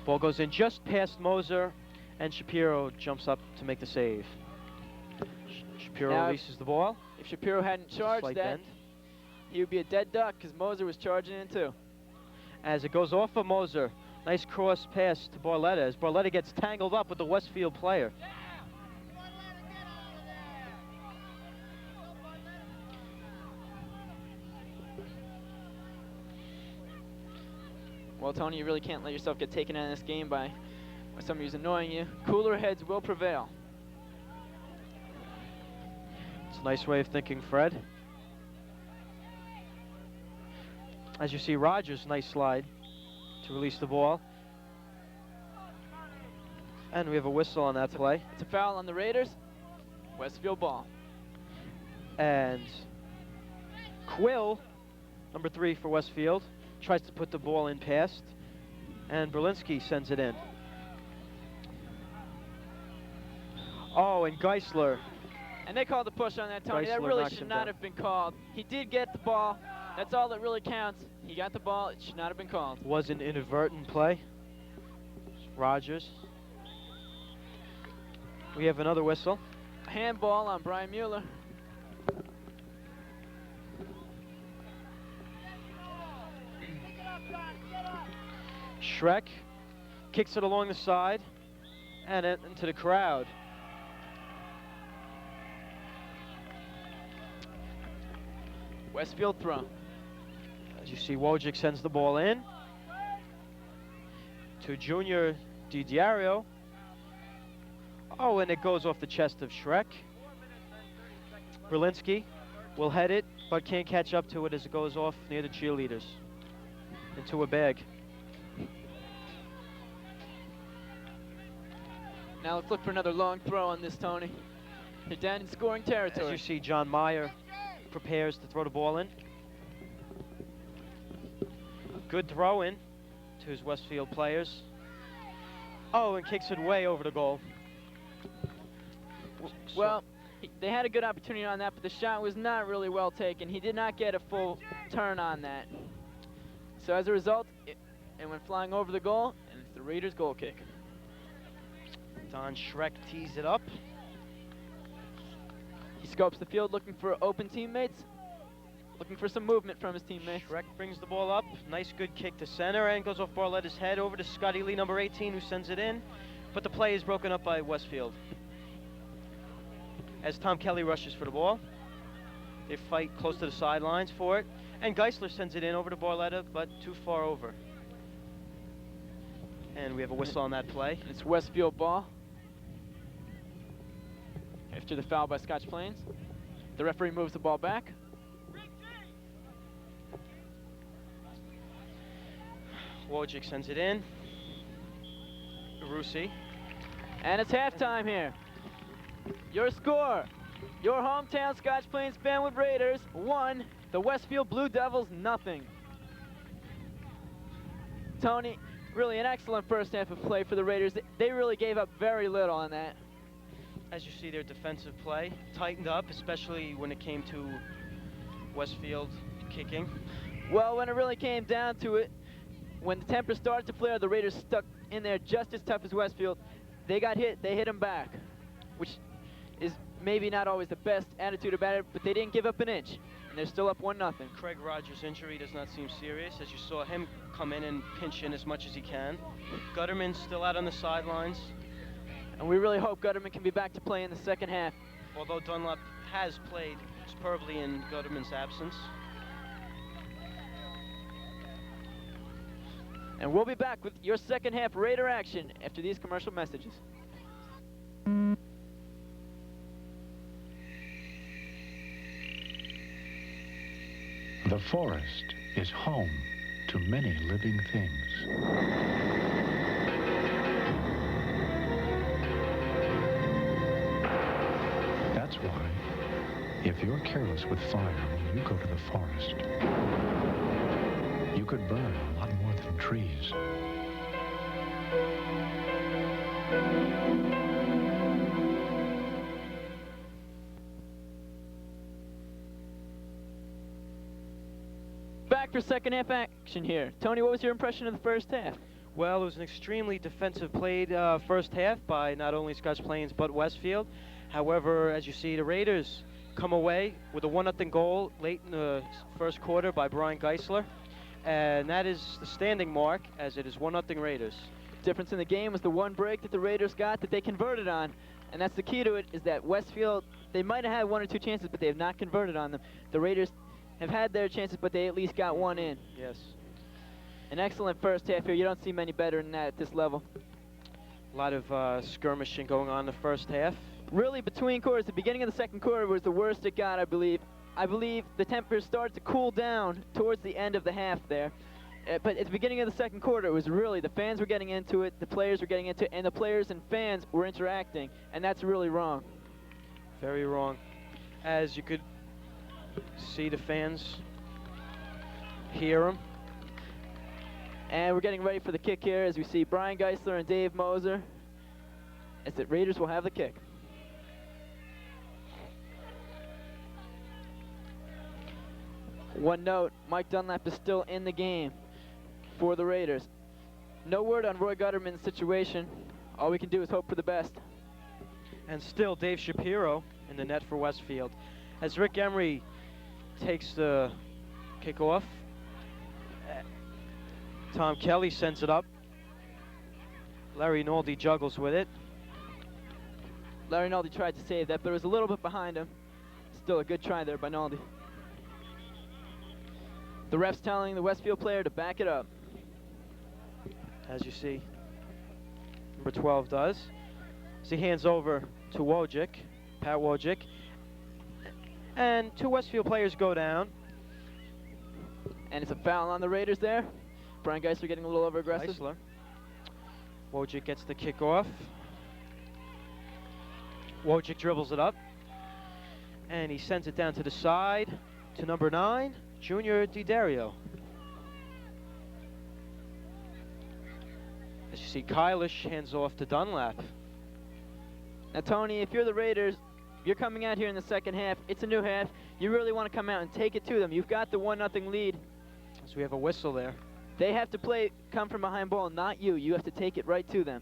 Ball goes in just past Moser, and Shapiro jumps up to make the save. Shapiro now releases the ball. If Shapiro hadn't charged that, bend. he would be a dead duck because Moser was charging in too. As it goes off of Moser, nice cross pass to Barletta as Barletta gets tangled up with the Westfield player. Well, Tony, you really can't let yourself get taken out of this game by somebody who's annoying you. Cooler heads will prevail. It's a nice way of thinking, Fred. As you see, Rogers, nice slide to release the ball. And we have a whistle on that play. It's a foul on the Raiders. Westfield ball. And Quill, number 3 for Westfield, tries to put the ball in past, and Berlinski sends it in. Oh, and Geisler. And they called the push on that, Tony. Geisler That really knocks should him not down. have been called. He did get the ball. That's all that really counts. He got the ball. It should not have been called. Was an inadvertent play. Rogers. We have another whistle. Handball on Brian Mueller. Shrek kicks it along the side and into the crowd. Westfield throw. As you see, Wojcik sends the ball in to Junior DiDiario. Oh, and it goes off the chest of Shrek. Berlinski will head it, but can't catch up to it as it goes off near the cheerleaders into a bag. Now let's look for another long throw on this, Tony. They're down in scoring territory. As you see, John Meyer prepares to throw the ball in. Good throw in to his Westfield players. Oh, and kicks it way over the goal. Well, they had a good opportunity on that, but the shot was not really well taken. He did not get a full turn on that. So as a result, it went flying over the goal, and it's the Raiders' goal kick. Don Shrek tees it up. He scopes the field looking for open teammates, looking for some movement from his teammates. Shrek brings the ball up. Nice good kick to center and goes off Barletta's head over to Scotty Lee, number 18, who sends it in. But the play is broken up by Westfield. As Tom Kelly rushes for the ball, they fight close to the sidelines for it. And Geisler sends it in over to Barletta, but too far over. And we have a whistle on that play. It's Westfield ball. After the foul by Scotch Plains, the referee moves the ball back. Wojcik sends it in. Rusi. And it's halftime here. Your score, your hometown Scotch Plains-Fanwood Raiders 1, the Westfield Blue Devils 0. Tony, really an excellent first half of play for the Raiders. They really gave up very little on that. As you see, their defensive play tightened up, especially when it came to Westfield kicking. Well, when it really came down to it, when the temper started to flare, the Raiders stuck in there just as tough as Westfield. They got hit, they hit them back, which is maybe not always the best attitude about it, but they didn't give up an inch, and they're still up 1-0. Craig Rogers' injury does not seem serious, as you saw him come in and pinch in as much as he can. Gutterman's still out on the sidelines. And we really hope Gutterman can be back to play in the second half. Although Dunlop has played superbly in Gutterman's absence. And we'll be back with your second half Raider action after these commercial messages. The forest is home to many living things. That's why, if you're careless with fire when you go to the forest, you could burn a lot more than trees. Back for second half action here. Tony, what was your impression of the first half? Well, it was an extremely defensive played first half by not only Scotch Plains but Westfield. However, as you see, the Raiders come away with a 1-0 goal late in the first quarter by Brian Geisler. And that is the standing mark, as it is 1-0 Raiders. Difference in the game was the one break that the Raiders got that they converted on. And that's the key to it, is that Westfield, they might have had 1 or 2 chances, but they have not converted on them. The Raiders have had their chances, but they at least got one in. Yes. An excellent first half here. You don't see many better than that at this level. A lot of skirmishing going on in the first half. Really, between quarters, the beginning of the second quarter was the worst it got, I believe. I believe the temperature started to cool down towards the end of the half there. But at the beginning of the second quarter, it was really, the fans were getting into it, the players were getting into it, and the players and fans were interacting, and that's really wrong. Very wrong. As you could see the fans, hear them. And we're getting ready for the kick here as we see Brian Geisler and Dave Moser, as the Raiders will have the kick. One note, Mike Dunlap is still in the game for the Raiders. No word on Roy Gutterman's situation. All we can do is hope for the best. And still Dave Shapiro in the net for Westfield. As Rick Emery takes the kickoff, Tom Kelly sends it up. Larry Naldi juggles with it. Larry Naldi tried to save that, but it was a little bit behind him. Still a good try there by Naldi. The ref's telling the Westfield player to back it up. As you see, number 12 does. As he hands over to Wojcik, Pat Wojcik. And 2 Westfield players go down. And it's a foul on the Raiders there. Brian Geisler getting a little over aggressive. Geisler. Wojcik gets the kickoff. Wojcik dribbles it up. And he sends it down to the side to number 9, Junior DiDario. As you see, Kylish hands off to Dunlap. Now, Tony, if you're the Raiders, you're coming out here in the second half. It's a new half. You really want to come out and take it to them. You've got the 1-0 lead. So we have a whistle there. They have to come from behind ball, not you. You have to take it right to them.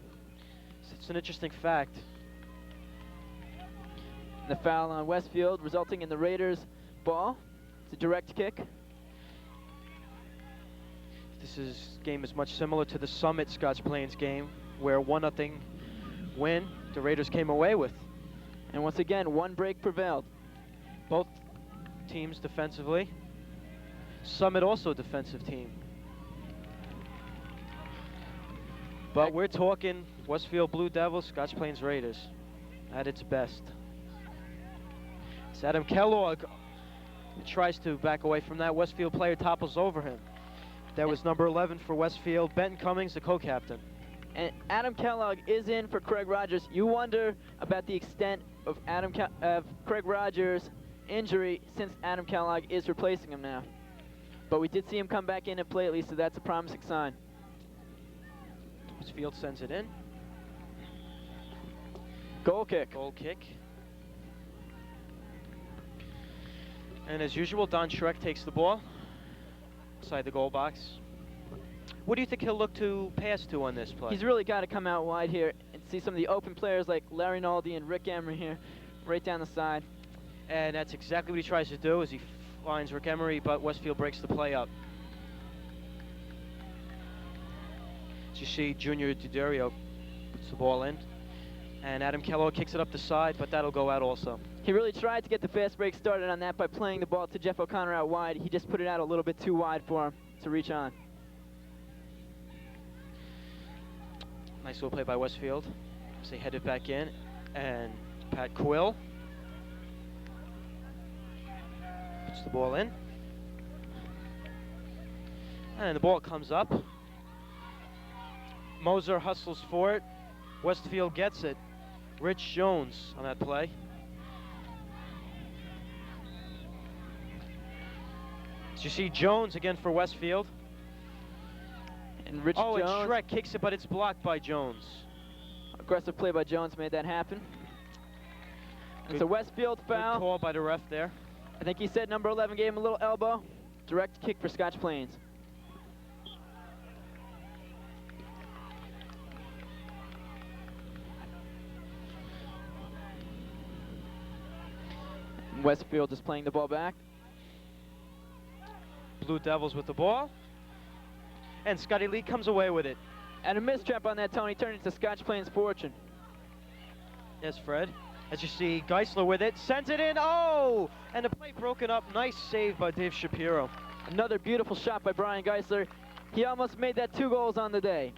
It's an interesting fact. The foul on Westfield, resulting in the Raiders' ball. It's a direct kick. This game is much similar to the Summit Scotch Plains game, where 1-0 win the Raiders came away with. And once again, one break prevailed. Both teams defensively. Summit also a defensive team. But we're talking Westfield Blue Devils, Scotch Plains Raiders at its best. It's Adam Kellogg tries to back away from that. Westfield player topples over him. That was number 11 for Westfield, Benton Cummings, the co-captain. And Adam Kellogg is in for Craig Rogers. You wonder about the extent of Craig Rogers' injury since Adam Kellogg is replacing him now. But we did see him come back in and play at least, so that's a promising sign. Westfield sends it in. Goal kick. Goal kick. And as usual, Don Schreck takes the ball inside the goal box. What do you think he'll look to pass to on this play? He's really got to come out wide here and see some of the open players like Larry Naldi and Rick Emery here, right down the side. And that's exactly what he tries to do as he finds Rick Emery, but Westfield breaks the play up. As you see, Junior DiDario puts the ball in. And Adam Kellogg kicks it up the side, but that'll go out also. He really tried to get the fast break started on that by playing the ball to Jeff O'Connor out wide. He just put it out a little bit too wide for him to reach on. Nice little play by Westfield as they head it back in. And Pat Quill puts the ball in. And the ball comes up. Moser hustles for it. Westfield gets it. Rich Jones on that play. So you see Jones again for Westfield. And Rich Jones. And Schreck kicks it, but it's blocked by Jones. Aggressive play by Jones made that happen. It's a Westfield foul. Good call by the ref there. I think he said number 11 gave him a little elbow. Direct kick for Scotch Plains. Westfield is playing the ball back. Blue Devils with the ball. And Scotty Lee comes away with it. And a mistrap on that, Tony, turned into Scotch Plains' fortune. Yes, Fred. As you see, Geisler with it, sends it in, oh! And the play broken up, nice save by Dave Shapiro. Another beautiful shot by Brian Geisler. He almost made that 2 goals on the day.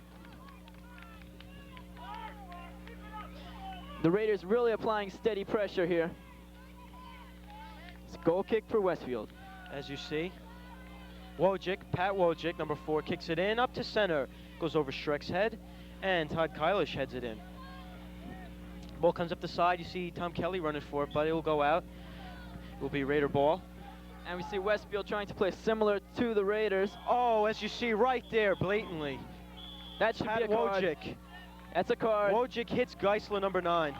The Raiders really applying steady pressure here. It's a goal kick for Westfield. As you see, Wojcik, Pat Wojcik, number 4, kicks it in up to center. Goes over Schreck's head, and Todd Kylish heads it in. Ball comes up the side. You see Tom Kelly running for it, but it will go out. It will be Raider ball. And we see Westfield trying to play similar to the Raiders. Oh, as you see right there, blatantly. That should Pat be a card. Wojcik. That's a card. Wojcik hits Geisler, number 9.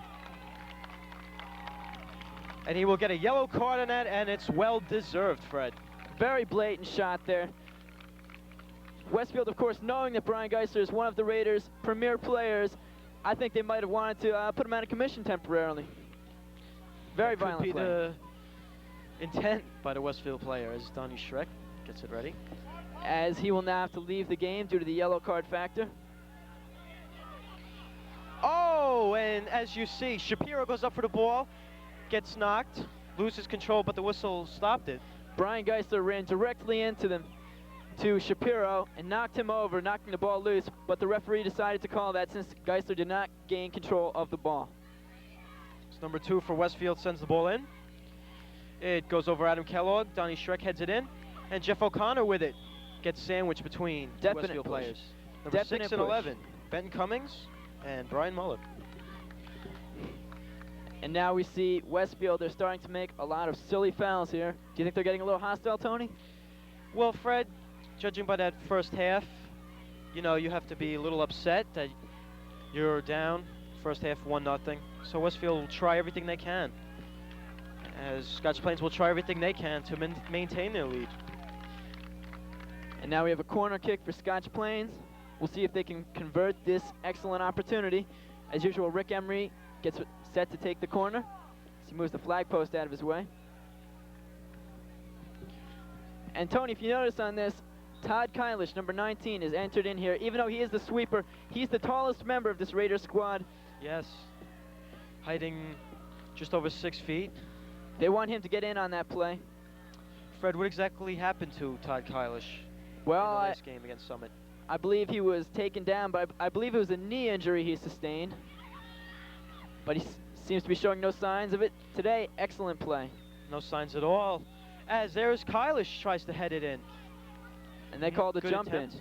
And he will get a yellow card on that, and it's well deserved, Fred. Very blatant shot there. Westfield, of course, knowing that Brian Geisler is one of the Raiders' premier players, I think they might have wanted to put him out of commission temporarily. Very violent Could be play. the intent by the Westfield player as Donnie Schreck gets it ready. As he will now have to leave the game due to the yellow card factor. Oh, and as you see, Shapiro goes up for the ball, gets knocked, loses control, but the whistle stopped it. Brian Geisler ran directly into them, to Shapiro, and knocked him over, knocking the ball loose, but the referee decided to call that since Geisler did not gain control of the ball. It's number 2 for Westfield, sends the ball in. It goes over Adam Kellogg, Donnie Schreck heads it in, and Jeff O'Connor with it. Gets sandwiched between two Definite Westfield push. players. Number Definite 6 and push. 11, Benton Cummings and Brian Muller. And now we see Westfield, they're starting to make a lot of silly fouls here. Do you think they're getting a little hostile, Tony? Well, Fred, judging by that first half, you know, you have to be a little upset that you're down. First half, 1-0. So Westfield will try everything they can. As Scotch Plains will try everything they can to maintain their lead. And now we have a corner kick for Scotch Plains. We'll see if they can convert this excellent opportunity. As usual, Rick Emery gets set to take the corner. So he moves the flag post out of his way. And Tony, if you notice on this, Todd Kylish, number 19, is entered in here. Even though he is the sweeper, he's the tallest member of this Raiders squad. Yes, hiding just over 6 feet. They want him to get in on that play. Fred, what exactly happened to Todd Kylish Well, in the last game against Summit? I believe he was taken down, but I believe it was a knee injury he sustained. But he seems to be showing no signs of it today. Excellent play. No signs at all. As there's Kylish tries to head it in. And they called a Good jump attempt. in.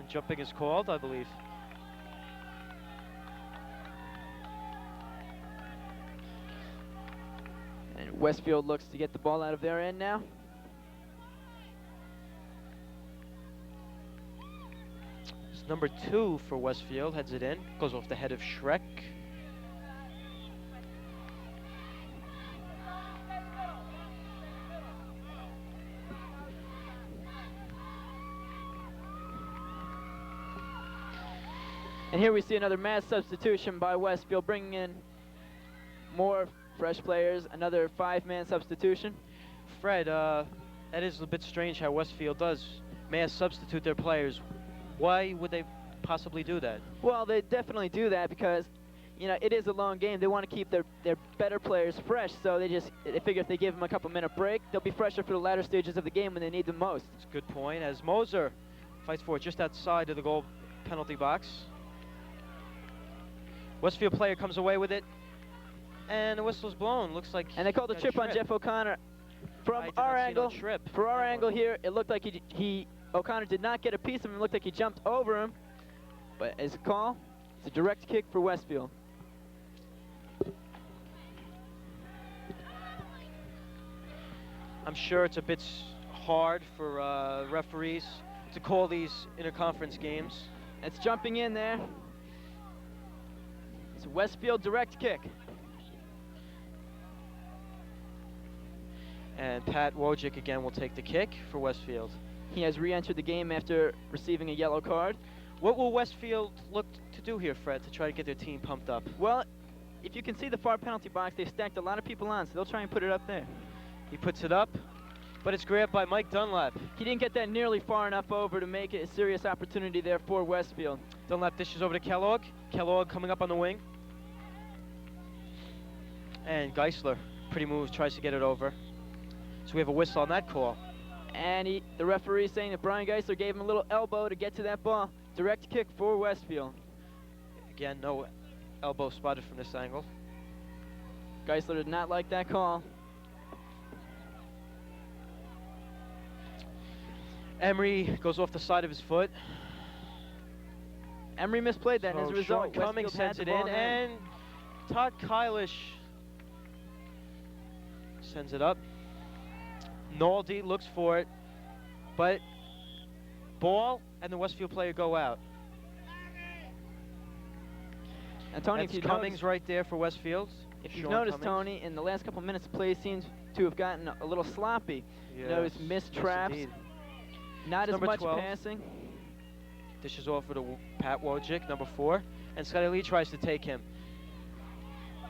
And jumping is called, I believe. And Westfield looks to get the ball out of their end now. It's number 2 for Westfield, heads it in. Goes off the head of Schreck. And here we see another mass substitution by Westfield, bringing in more fresh players, another 5-man substitution. Fred, that is a bit strange how Westfield does mass substitute their players. Why would they possibly do that? Well, they definitely do that because, you know, it is a long game. They want to keep their better players fresh, so they figure if they give them a couple-minute break, they'll be fresher for the latter stages of the game when they need them most. That's a good point. As Moser fights for it just outside of the goal penalty box. Westfield player comes away with it, and the whistle's blown. Looks like. And they called a got trip on Jeff O'Connor. From our angle, for our angle here, it looked like O'Connor did not get a piece of him. It looked like he jumped over him. But as a call, it's a direct kick for Westfield. I'm sure it's a bit hard for referees to call these interconference games. It's jumping in there. It's a Westfield direct kick. And Pat Wojcik again will take the kick for Westfield. He has re-entered the game after receiving a yellow card. What will Westfield look to do here, Fred, to try to get their team pumped up? Well, if you can see the far penalty box, they've stacked a lot of people on, so they'll try and put it up there. He puts it up, but it's grabbed by Mike Dunlap. He didn't get that nearly far enough over to make it a serious opportunity there for Westfield. Dunlap dishes over to Kellogg. Kellogg coming up on the wing. And Geisler, pretty move, tries to get it over. So we have a whistle on that call. And the referee saying that Brian Geisler gave him a little elbow to get to that ball. Direct kick for Westfield. Again, no elbow spotted from this angle. Geisler did not like that call. Emery goes off the side of his foot. Emery misplayed that, and as a result, Cummings Westfield sends it had the in, ball and Todd Kylish sends it up. Naldi looks for it, but ball and the Westfield player go out. And Tony, That's if you Cummings notice, right there for Westfield. if you've Sean noticed, Cummings. Tony, in the last couple minutes, play seems to have gotten a little sloppy. You notice missed yes, traps, indeed. not as Number much 12. passing. Dishes off to Pat Wojcik, number 4, and Scotty Lee tries to take him.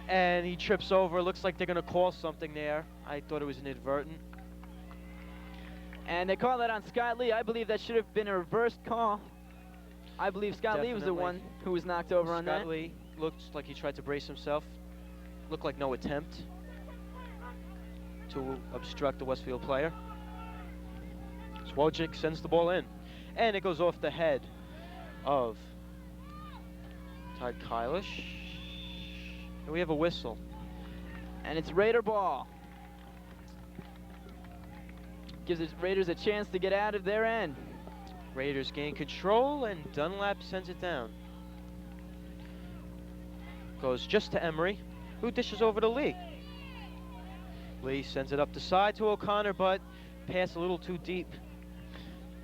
And he trips over. Looks like they're going to call something there. I thought it was inadvertent. And they call that on Scott Lee. I believe that should have been a reversed call. I believe Scott Lee was the Definitely. one who was knocked over on that. Scott Lee looked like he tried to brace himself. Looked like no attempt to obstruct the Westfield player. Wojcik sends the ball in. And it goes off the head of Todd Kylish. And we have a whistle. And it's Raider ball. Gives the Raiders a chance to get out of their end. Raiders gain control, and Dunlap sends it down. Goes just to Emery, who dishes over to Lee. Lee sends it up the side to O'Connor, but pass a little too deep.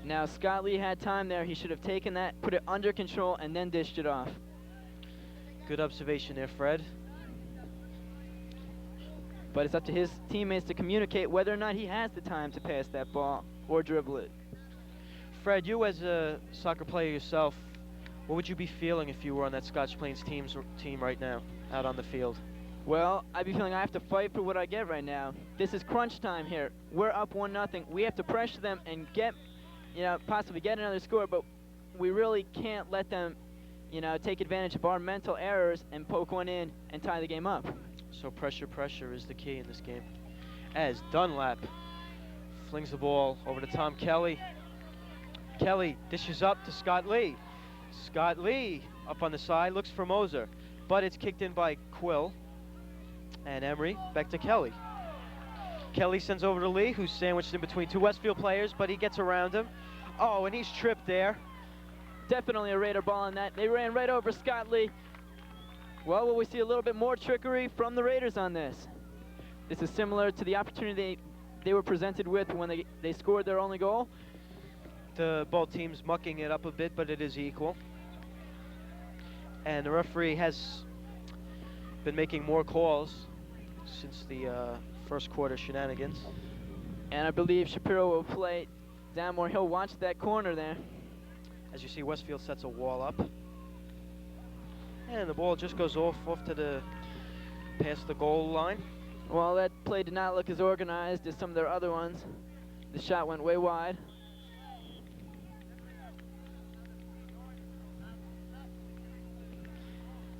Now, Scott Lee had time there. He should have taken that, put it under control, and then dished it off. Good observation there, Fred. But it's up to his teammates to communicate whether or not he has the time to pass that ball or dribble it. Fred, you as a soccer player yourself, what would you be feeling if you were on that Scotch Plains team right now, out on the field? Well, I'd be feeling I have to fight for what I get right now. This is crunch time here. We're up 1-0. We have to pressure them and get, possibly get another score, but we really can't let them, take advantage of our mental errors and poke one in and tie the game up. So pressure is the key in this game. As Dunlap flings the ball over to Tom Kelly. Kelly dishes up to Scott Lee. Scott Lee up on the side, looks for Moser, but it's kicked in by Quill. And Emery back to Kelly. Kelly sends over to Lee, who's sandwiched in between two Westfield players, but he gets around him. Oh, and he's tripped there. Definitely a Raider ball on that. They ran right over Scott Lee. Well, will we see a little bit more trickery from the Raiders on this? This is similar to the opportunity they were presented with when they scored their only goal. Both teams mucking it up a bit, but it is equal. And the referee has been making more calls since the first quarter shenanigans. And I believe Shapiro will play down more. He'll watch that corner there. As you see, Westfield sets a wall up. And the ball just goes off to past the goal line. Well, that play did not look as organized as some of their other ones. The shot went way wide.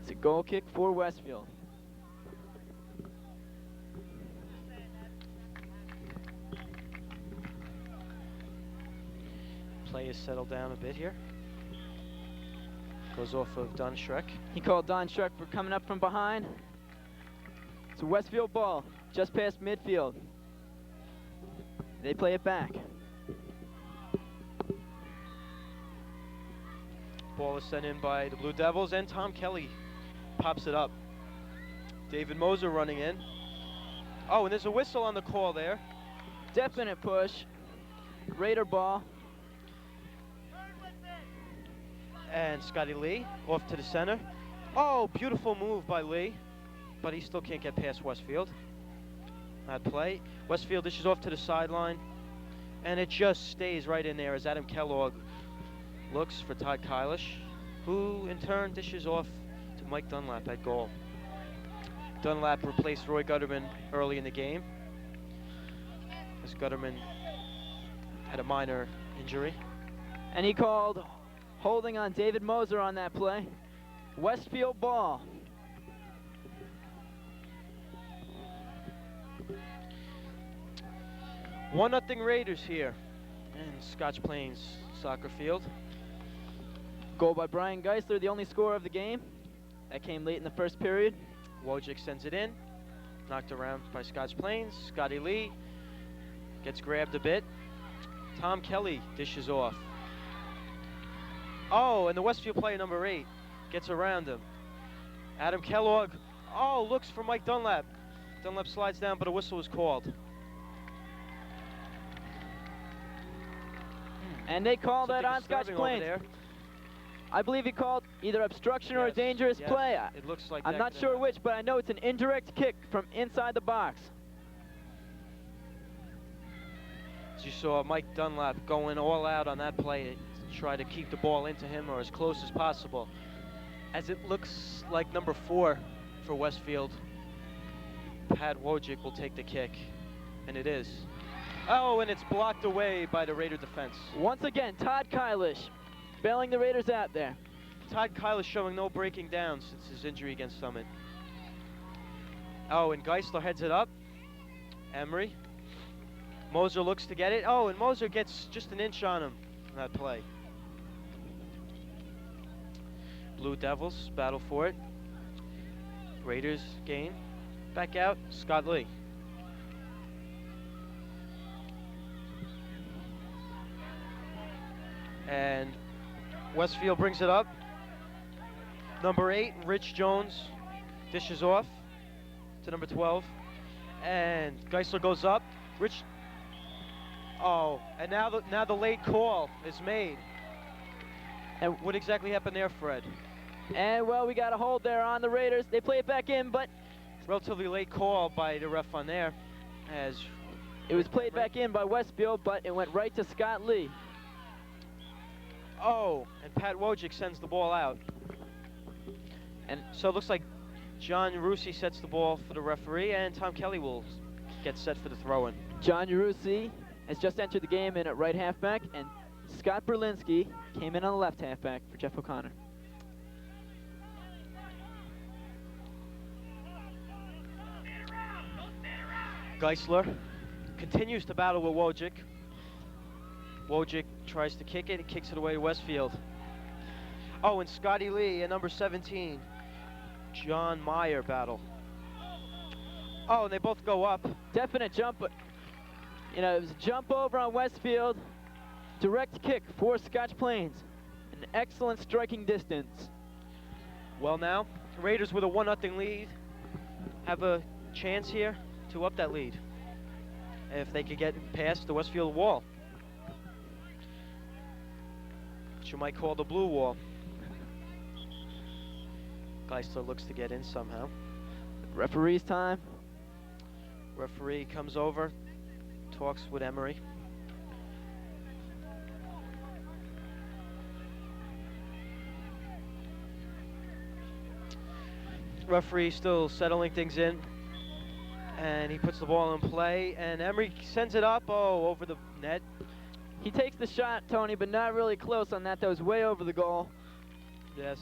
It's a goal kick for Westfield. Play is settled down a bit here. Goes off of Don Schreck. He called Don Schreck for coming up from behind. It's a Westfield ball, just past midfield. They play it back. Ball is sent in by the Blue Devils, and Tom Kelly pops it up. David Moser running in. Oh, and there's a whistle on the call there. Definite push. Raider ball. And Scotty Lee off to the center. Oh, beautiful move by Lee, but he still can't get past Westfield. That play. Westfield dishes off to the sideline, and it just stays right in there as Adam Kellogg looks for Todd Kylish, who in turn dishes off to Mike Dunlap at goal. Dunlap replaced Roy Gutterman early in the game, as Gutterman had a minor injury. And he called holding on David Moser on that play. Westfield ball. One 1-0 Raiders here. And Scotch Plains soccer field. Goal by Brian Geisler, the only scorer of the game. That came late in the first period. Wojcik sends it in. Knocked around by Scotch Plains. Scotty Lee gets grabbed a bit. Tom Kelly dishes off. Oh, and the Westfield player number 8 gets around him. Adam Kellogg, oh, looks for Mike Dunlap. Dunlap slides down, but a whistle was called. And they call that Something on Scotch disturbing over Plains. there. I believe he called either obstruction or a dangerous yes, play. It looks like I'm that not could sure happen. which, but I know it's an indirect kick from inside the box. As you saw Mike Dunlap going all out on that play to try to keep the ball into him or as close as possible. As it looks like number 4 for Westfield, Pat Wojcik will take the kick, and it is. Oh, and it's blocked away by the Raider defense. Once again, Todd Kylish bailing the Raiders out there. Todd Kyle is showing no breaking down since his injury against Summit. Oh, and Geisler heads it up. Emery. Moser looks to get it. Oh, and Moser gets just an inch on him in that play. Blue Devils battle for it. Raiders gain. Back out, Scott Lee. And Westfield brings it up. Number 8, Rich Jones, dishes off to number 12. And Geisler goes up. Rich, oh, and now the late call is made. And what exactly happened there, Fred? And, well, we got a hold there on the Raiders. They play it back in, but Relatively late call by the ref on there, as it was played back in by Westfield, but it went right to Scott Lee. oh, and Pat Wojcik sends the ball out. And so it looks like John Rusi sets the ball for the referee, and Tom Kelly will get set for the throw-in. John Urusi has just entered the game in at right halfback, and Scott Berlinski came in on the left halfback for Jeff O'Connor. Geisler continues to battle with Wojcik. Wojcik tries to kick it and kicks it away to Westfield. Oh, and Scotty Lee at number 17. John Meyer battle. Oh, and they both go up. Definite jump, but, you know, it was a jump over on Westfield. Direct kick for Scotch Plains. An excellent striking distance. Well now, Raiders with a 1-0 lead have a chance here to up that lead if they could get past the Westfield wall, which you might call the blue wall. Geisler looks to get in somehow. Referee's time. Referee comes over, talks with Emery. Referee still settling things in, and he puts the ball in play, and Emery sends it up, oh, over the net. He takes the shot, Tony, but not really close on that. That was way over the goal. Yes.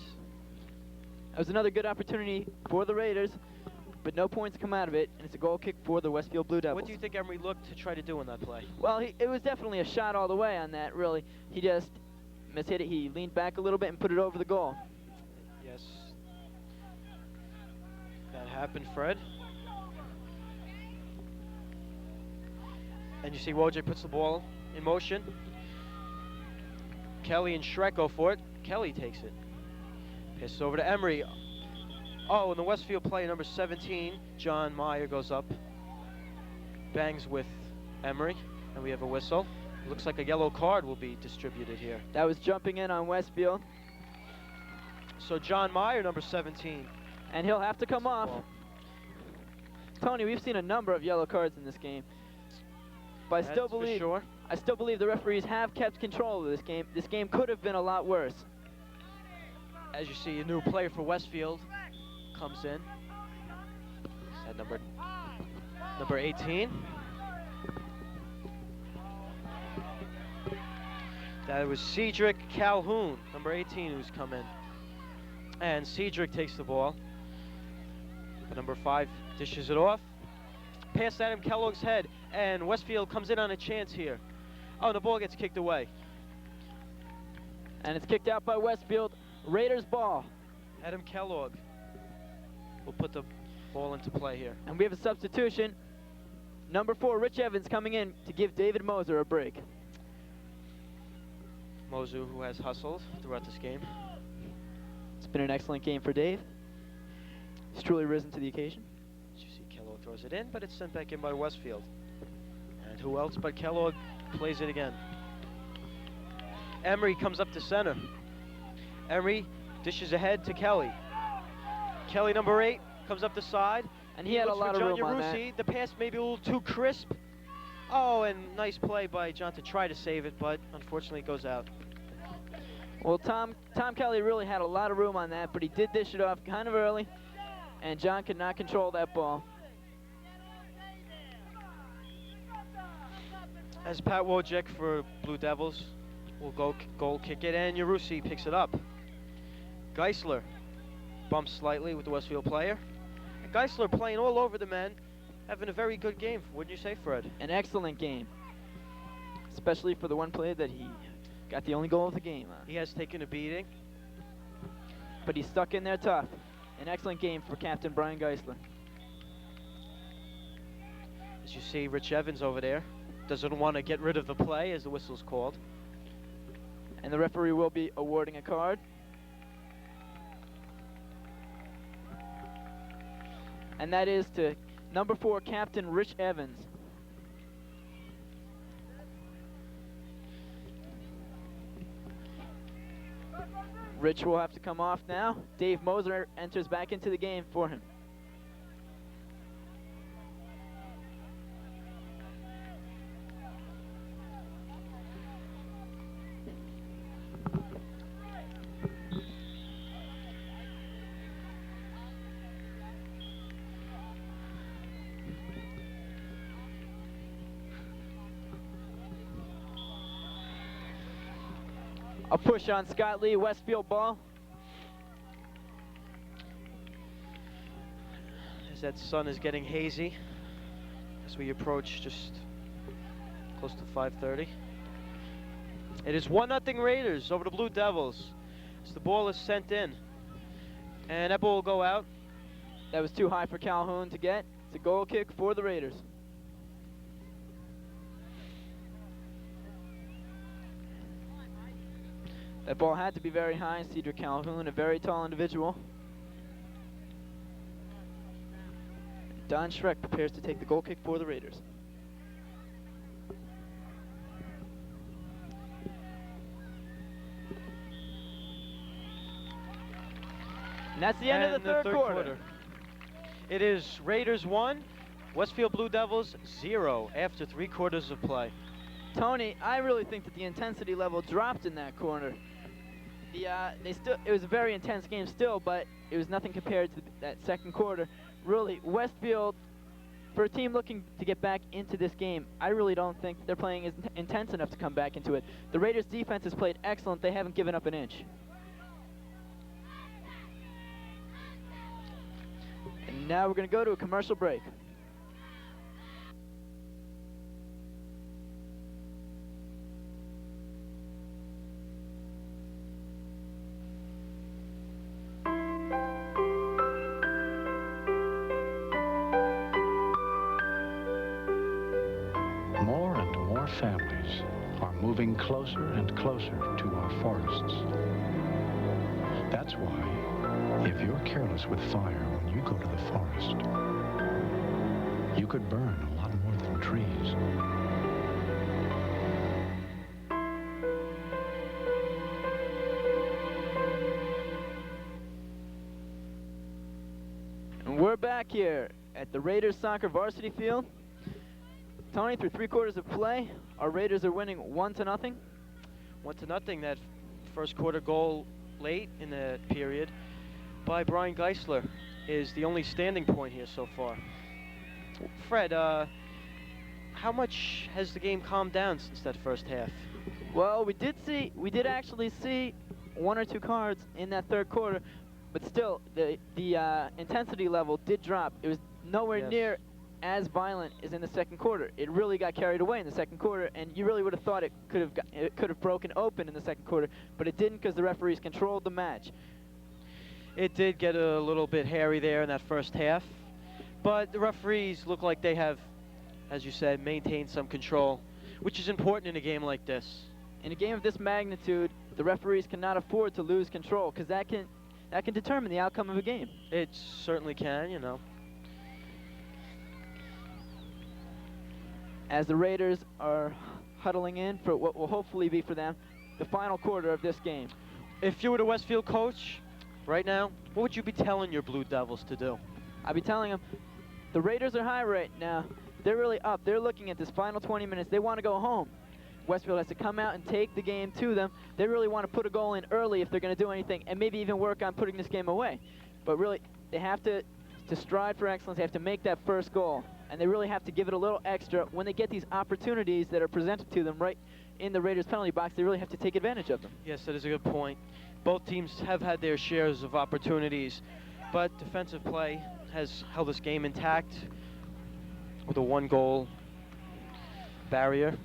That was another good opportunity for the Raiders, but no points come out of it, and it's a goal kick for the Westfield Blue Devils. What do you think Emery looked to try to do on that play? Well, it was definitely a shot all the way on that, really. He just mishit it. He leaned back a little bit and put it over the goal. Yes. That happened, Fred. And you see Wojcik puts the ball in motion. Kelly and Shrek go for it. Kelly takes it. Passes over to Emery. Oh, and the Westfield player, number 17, John Meyer, goes up. Bangs with Emery, and we have a whistle. Looks like a yellow card will be distributed here. That was jumping in on Westfield. So John Meyer, number 17. And he'll have to come off. Tony, we've seen a number of yellow cards in this game. But I still believe the referees have kept control of this game. This game could have been a lot worse. As you see, a new player for Westfield comes in. Is that number 18? That was Cedric Calhoun, number 18, who's come in. And Cedric takes the ball. Number 5 dishes it off. Past Adam Kellogg's head, and Westfield comes in on a chance here. Oh, the ball gets kicked away. And it's kicked out by Westfield. Raiders ball. Adam Kellogg will put the ball into play here. And we have a substitution. Number 4, Rich Evans, coming in to give David Moser a break. Moser, who has hustled throughout this game. It's been an excellent game for Dave. He's truly risen to the occasion. As you see, Kellogg throws it in, but it's sent back in by Westfield. And who else but Kellogg plays it again. Emery comes up to center. Emery dishes ahead to Kelly. Kelly, number 8, comes up the side. And he had a lot of room on that. The pass maybe a little too crisp. Oh, and nice play by John to try to save it, but unfortunately it goes out. Well, Tom Kelly really had a lot of room on that, but he did dish it off kind of early, and John could not control that ball. As Pat Wojcik for Blue Devils will go goal kick it, and Yarusi picks it up. Geisler bumps slightly with the Westfield player. And Geisler playing all over the men, having a very good game, wouldn't you say, Fred? An excellent game, especially for the one play that he got the only goal of the game on. He has taken a beating. But he's stuck in there tough. An excellent game for Captain Brian Geisler. As you see, Rich Evans over there doesn't want to get rid of the play as the whistle's called. And the referee will be awarding a card. And that is to number 4, Captain Rich Evans. Rich will have to come off now. Dave Moser enters back into the game for him. A push on Scott Lee, Westfield ball. As that sun is getting hazy as we approach just close to 5:30. It is 1-0 Raiders over the Blue Devils as the ball is sent in. And that ball will go out. That was too high for Calhoun to get. It's a goal kick for the Raiders. That ball had to be very high. Cedric Calhoun, a very tall individual. Don Schreck prepares to take the goal kick for the Raiders. And that's the end of the third quarter. It is Raiders 1, Westfield Blue Devils 0 after 3 quarters of play. Tony, I really think that the intensity level dropped in that corner. It was a very intense game still, but it was nothing compared to that second quarter. Really, Westfield, for a team looking to get back into this game, I really don't think they're playing as intense enough to come back into it. The Raiders' defense has played excellent. They haven't given up an inch. And now we're going to go to a commercial break. More and more families are moving closer and closer to our forests. That's why, if you're careless with fire when you go to the forest, you could burn a lot more than trees. And we're back here at the Raiders soccer varsity field. Tony, through 3 quarters of play, our Raiders are winning 1-0. 1-0. That first quarter goal late in the period by Brian Geisler is the only standing point here so far. Fred, how much has the game calmed down since that first half? Well, we did actually see 1 or 2 cards in that third quarter, but still, the intensity level did drop. It was nowhere near as violent as in the second quarter. It really got carried away in the second quarter, and you really would have thought it could have broken open in the second quarter, but it didn't because the referees controlled the match. It did get a little bit hairy there in that first half, but the referees look like they have, as you said, maintained some control, which is important in a game like this. In a game of this magnitude, the referees cannot afford to lose control because that can determine the outcome of a game. It certainly can, you know. As the Raiders are huddling in for what will hopefully be for them the final quarter of this game. If you were the Westfield coach right now, what would you be telling your Blue Devils to do? I'd be telling them the Raiders are high right now. They're really up. They're looking at this final 20 minutes. They want to go home. Westfield has to come out and take the game to them. They really want to put a goal in early if they're going to do anything, and maybe even work on putting this game away. But really, they have to strive for excellence. They have to make that first goal, and they really have to give it a little extra when they get these opportunities that are presented to them right in the Raiders' penalty box. They really have to take advantage of them. Yes, that is a good point. Both teams have had their shares of opportunities, but defensive play has held this game intact with a 1-goal barrier.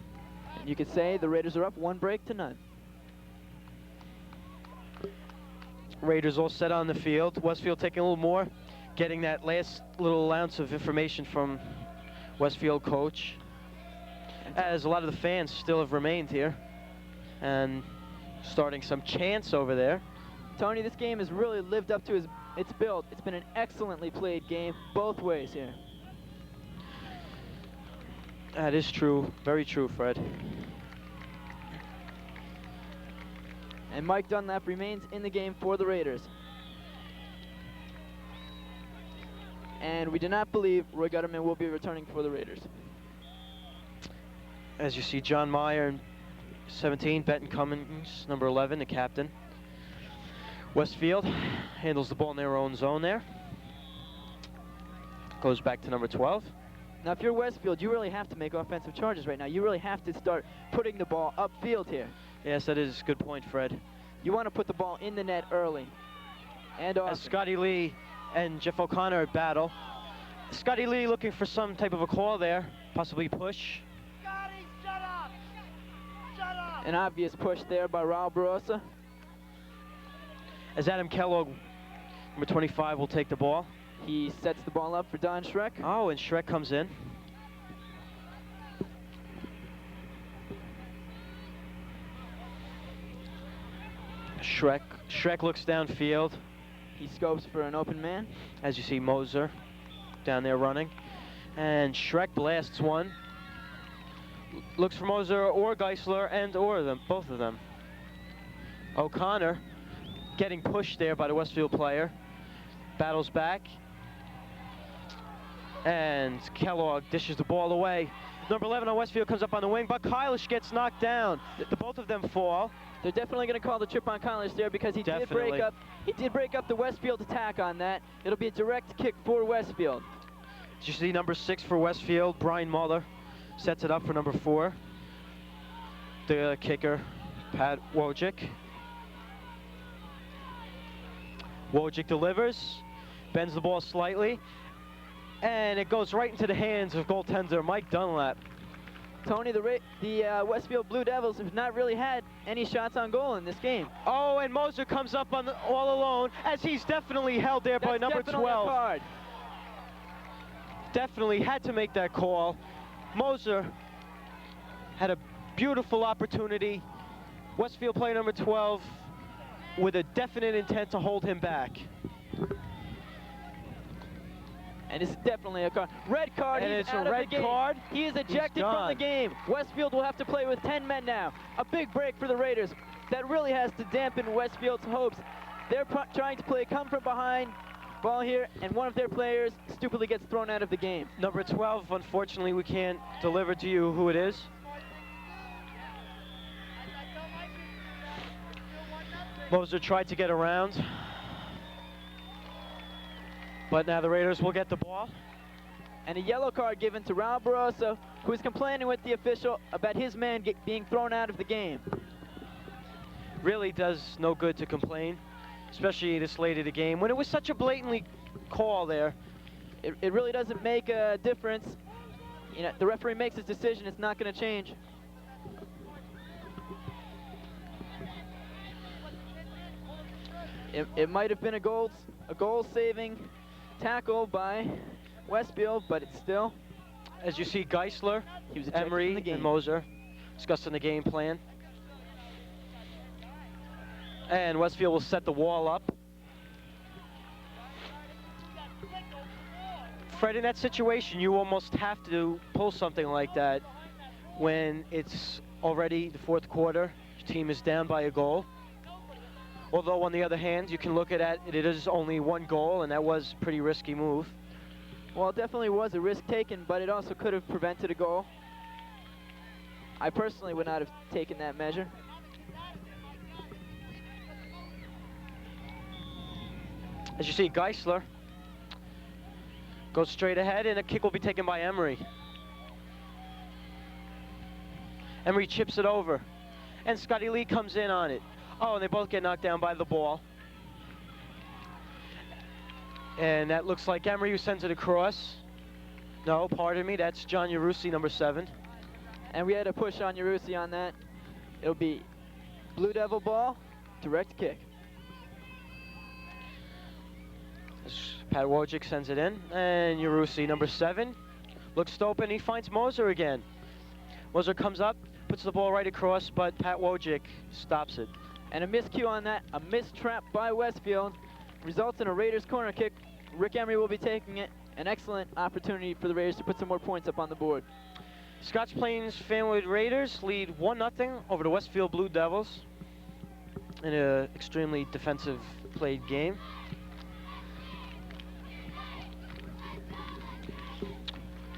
And you could say the Raiders are up 1-0. Raiders all set on the field. Westfield taking a little more, getting that last little ounce of information from Westfield coach, as a lot of the fans still have remained here and starting some chants over there. Tony, this game has really lived up to its build. It's been an excellently played game both ways here. That is true, very true, Fred. And Mike Dunlap remains in the game for the Raiders. And we do not believe Roy Gutterman will be returning for the Raiders. As you see, John Meyer, 17, Benton Cummings, number 11, the captain. Westfield handles the ball in their own zone there. Goes back to number 12. Now, if you're Westfield, you really have to make offensive charges right now. You really have to start putting the ball upfield here. Yes, that is a good point, Fred. You want to put the ball in the net early and often. As Scotty Lee and Jeff O'Connor battle. Scotty Lee looking for some type of a call there, possibly push. Scotty, shut up! Shut up! An obvious push there by Raul Barossa. As Adam Kellogg, number 25, will take the ball. He sets the ball up for Don Schreck. Oh, and Schreck comes in. Schreck looks downfield. He scopes for an open man. As you see Moser down there running. And Schreck blasts one. Looks for Moser or Geisler and or them, both of them. O'Connor getting pushed there by the Westfield player. Battles back. And Kellogg dishes the ball away. Number 11 on Westfield comes up on the wing, but Kylish gets knocked down. Both of them fall. They're definitely going to call the trip on Kylish there because he did break up the Westfield attack on that. It'll be a direct kick for Westfield. As you see, number 6 for Westfield, Brian Muller, sets it up for number 4. The kicker, Pat Wojcik. Wojcik delivers, bends the ball slightly, and it goes right into the hands of goaltender Mike Dunlap. Tony, the Westfield Blue Devils have not really had any shots on goal in this game. Oh, and Moser comes up on all alone, as he's definitely held there by number 12. A card. Definitely had to make that call. Moser had a beautiful opportunity. Westfield player number 12 with a definite intent to hold him back. And it's definitely a card. Red card. And he's it's out a of red the game. card. He is ejected from the game. Westfield will have to play with 10 men now. A big break for the Raiders. That really has to dampen Westfield's hopes. They're trying to play come from behind ball here, and one of their players stupidly gets thrown out of the game. Number 12, unfortunately, we can't deliver to you who it is. Moser tried to get around, but now the Raiders will get the ball. And a yellow card given to Raul Barossa, who is complaining with the official about his man being thrown out of the game. Really does no good to complain, especially this late of the game, when it was such a blatantly call there. it really doesn't make a difference. You know, the referee makes his decision. It's not going to change. It might have been a goal-saving tackle by Westfield, but it's still. As you see, Geisler, He was ejected Emery, from the game. and Moser discussing the game plan. And Westfield will set the wall up. Fred, in that situation, you almost have to pull something like that when it's already the fourth quarter. Your team is down by a goal. Although, on the other hand, you can look at it, it is only one goal, and that was a pretty risky move. Well, it definitely was a risk taken, but it also could have prevented a goal. I personally would not have taken that measure. As you see, Geisler goes straight ahead, and a kick will be taken by Emery. Emery chips it over, and Scotty Lee comes in on it. Oh, and they both get knocked down by the ball. And that looks like Emery who sends it across. No, pardon me, that's John Yarusi, number 7. And we had a push on Yarusi on that. It'll be Blue Devil ball, direct kick. Pat Wojcik sends it in, and Yarusi, number 7, looks open. He finds Moser again. Moser comes up, puts the ball right across, but Pat Wojcik stops it. And a miscue on that, a mistrap by Westfield, results in a Raiders corner kick. Rick Emery will be taking it. An excellent opportunity for the Raiders to put some more points up on the board. Scotch Plains-Fanwood Raiders lead 1-0 over the Westfield Blue Devils in an extremely defensive played game.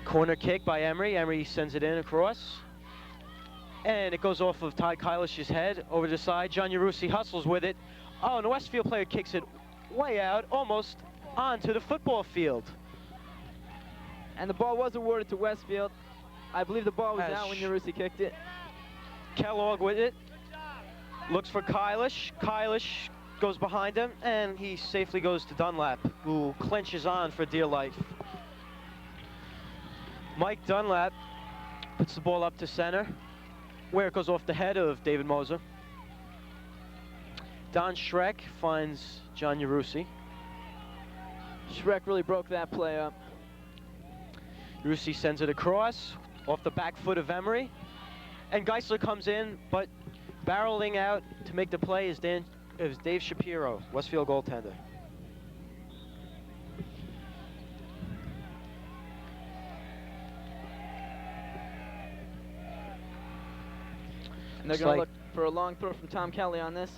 Corner kick by Emery. Emery sends it in across. And it goes off of Ty Kylish's head over the side. John Yarusi hustles with it. Oh, and the Westfield player kicks it way out, almost onto the football field. And the ball was awarded to Westfield. I believe the ball was out when Yarusi kicked it. Kellogg with it. Looks for Kylish. Kylish goes behind him, and he safely goes to Dunlap, who clenches on for dear life. Mike Dunlap puts the ball up to center, where it goes off the head of David Moser. Don Schreck finds John Yarusi. Schreck really broke that play up. Yarusi sends it across, off the back foot of Emery. And Geisler comes in, but barreling out to make the play is Dave Shapiro, Westfield goaltender. And they're going to look for a long throw from Tom Kelly on this.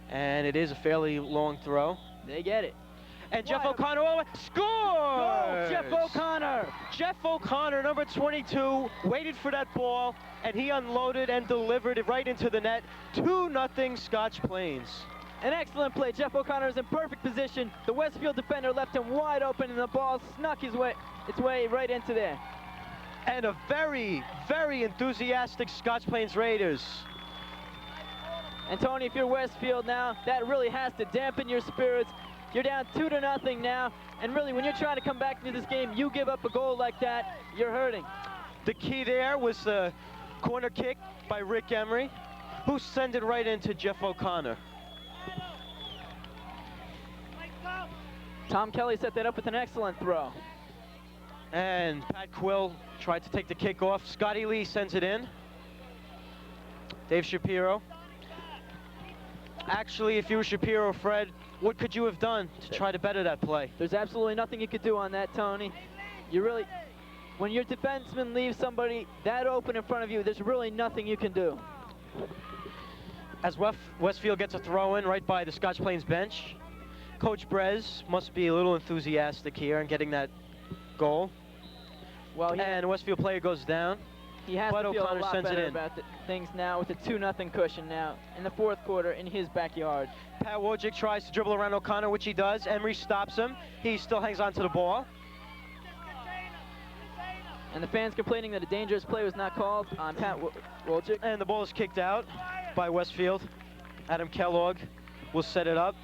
And it is a fairly long throw. They get it. And Jeff O'Connor scores! Jeff O'Connor! Jeff O'Connor, number 22, waited for that ball, and he unloaded and delivered it right into the net. 2-0 Scotch Plains. An excellent play. Jeff O'Connor is in perfect position. The Westfield defender left him wide open, and the ball snuck its way right into there. And a very, very enthusiastic Scotch Plains Raiders. And Tony, if you're Westfield now, that really has to dampen your spirits. You're down 2-0 now, and really when you're trying to come back into this game, you give up a goal like that, you're hurting. The key there was the corner kick by Rick Emery, who sent it right into Jeff O'Connor. Tom Kelly set that up with an excellent throw. And Pat Quill tried to take the kick off. Scotty Lee sends it in. Dave Shapiro. Actually, if you were Shapiro, Fred, what could you have done to try to better that play? There's absolutely nothing you could do on that, Tony. When your defenseman leaves somebody that open in front of you, there's really nothing you can do. As Westfield gets a throw in right by the Scotch Plains bench, Coach Brez must be a little enthusiastic here in getting that goal. Well, and the Westfield player goes down. He has to feel O'Connor a lot sends better it in. about things now with a 2-0 cushion now in the fourth quarter in his backyard. Pat Wojcik tries to dribble around O'Connor, which he does. Emery stops him. He still hangs on to the ball. And the fans complaining that a dangerous play was not called on Pat Wojcik. And the ball is kicked out by Westfield. Adam Kellogg will set it up.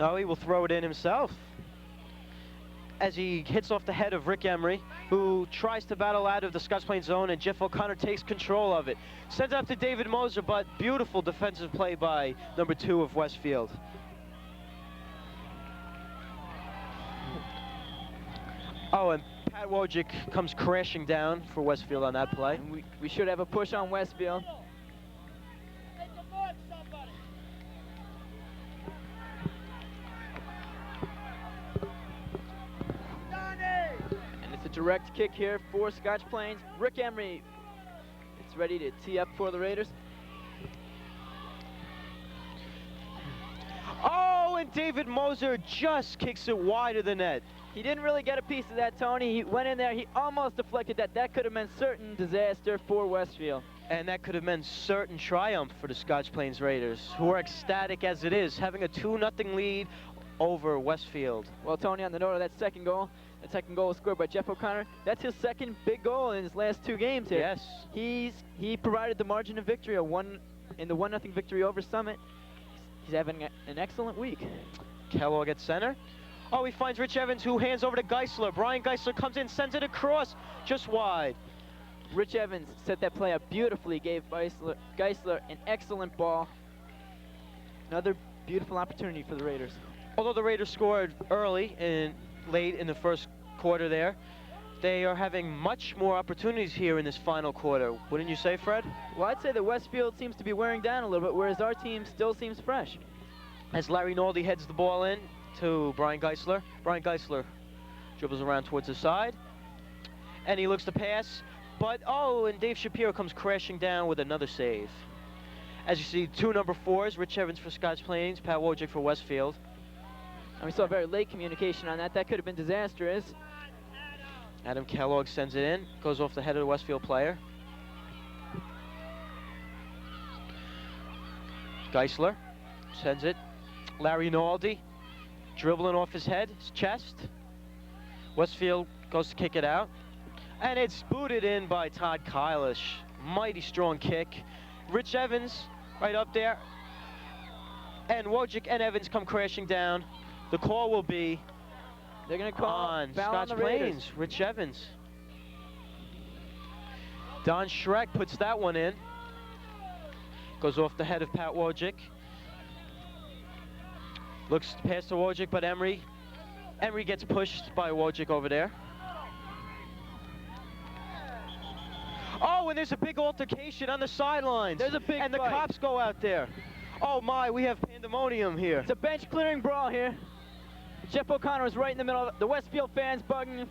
No, he will throw it in himself. as he hits off the head of Rick Emery, who tries to battle out of the Scotch Plains zone, and Jeff O'Connor takes control of it. Sends it up to David Moser, but beautiful defensive play by number 2 of Westfield. Oh, and Pat Wojcik comes crashing down for Westfield on that play. And we should have a push on Westfield. Take the mark, somebody. Donnie! And it's a direct kick here for Scotch Plains. Rick Emery, it's ready to tee up for the Raiders. Oh, and David Moser just kicks it wide of the net. He didn't really get a piece of that, Tony. He went in there, he almost deflected that. That could have meant certain disaster for Westfield. And that could have meant certain triumph for the Scotch Plains Raiders, who are ecstatic as it is, having a 2-0 lead over Westfield. Well, Tony, on the note of that second goal was scored by Jeff O'Connor. That's his second big goal in his last 2 games here. Yes. He provided the margin of victory, in the 1-0 victory over Summit. He's having an excellent week. Kellogg at center. Oh, he finds Rich Evans, who hands over to Geisler. Brian Geisler comes in, sends it across, just wide. Rich Evans set that play up beautifully, gave Geisler an excellent ball. Another beautiful opportunity for the Raiders. Although the Raiders scored early and late in the first quarter there, they are having much more opportunities here in this final quarter. Wouldn't you say, Fred? Well, I'd say that Westfield seems to be wearing down a little bit, whereas our team still seems fresh. As Larry Naldi heads the ball in to Brian Geisler. Brian Geisler dribbles around towards the side, and he looks to pass, but oh, and Dave Shapiro comes crashing down with another save. As you see, 2 number 4s, Rich Evans for Scotch Plains, Pat Wojcik for Westfield. And we saw very late communication on that. That could have been disastrous. Adam Kellogg sends it in, goes off the head of the Westfield player. Geisler sends it. Larry Naldi dribbling off his head, his chest. Westfield goes to kick it out. And it's booted in by Todd Kylish. Mighty strong kick. Rich Evans right up there. And Wojcik and Evans come crashing down. The call will be they're going to call on foul Scotch on the Raiders. Plains, Rich Evans. Don Schreck puts that one in. Goes off the head of Pat Wojcik. Looks past to Wojcik, but Emery gets pushed by Wojcik over there. Oh, and there's a big altercation on the sidelines. There's a big And the fight. cops go out there. Oh my, we have pandemonium here. It's a bench clearing brawl here. Jeff O'Connor was right in the middle of it. The Westfield fans bugging.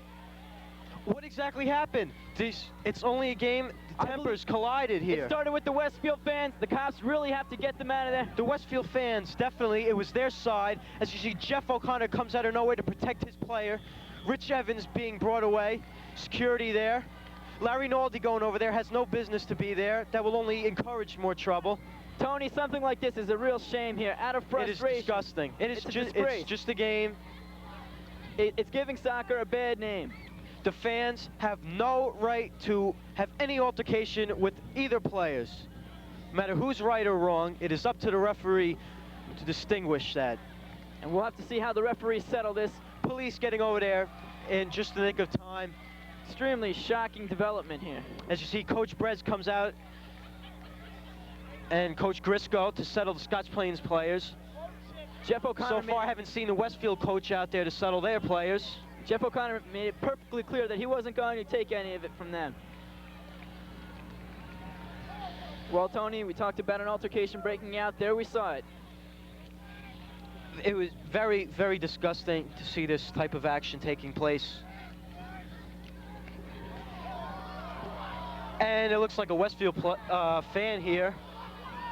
What exactly happened? It's only a game. The tempers collided here. It started with the Westfield fans. The cops really have to get them out of there. The Westfield fans, definitely, it was their side. As you see, Jeff O'Connor comes out of nowhere to protect his player. Rich Evans being brought away. Security there. Larry Naldi going over there, has no business to be there. That will only encourage more trouble. Tony, something like this is a real shame here. Out of frustration. It is disgusting. It's just a game. It's giving soccer a bad name. The fans have no right to have any altercation with either players. No matter who's right or wrong, it is up to the referee to distinguish that. And we'll have to see how the referees settle this. Police getting over there in just the nick of time. Extremely shocking development here. As you see, Coach Brez comes out and Coach Grisco to settle the Scotch Plains players. Jeff O'Connor So far, I haven't seen the Westfield coach out there to settle their players. Jeff O'Connor made it perfectly clear that he wasn't going to take any of it from them. Well, Tony, we talked about an altercation breaking out. There we saw it. It was very, very disgusting to see this type of action taking place. And it looks like a Westfield fan here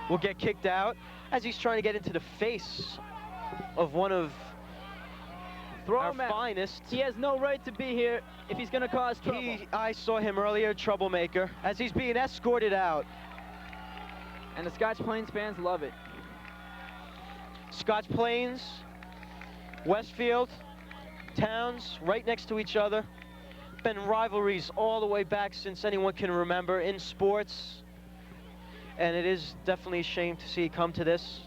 will get kicked out as he's trying to get into the face of one of our finest. He has no right to be here if he's going to cause trouble. I saw him earlier, troublemaker, as he's being escorted out. And the Scotch Plains fans love it. Scotch Plains, Westfield, towns right next to each other. Been rivalries all the way back since anyone can remember in sports. And it is definitely a shame to see it come to this,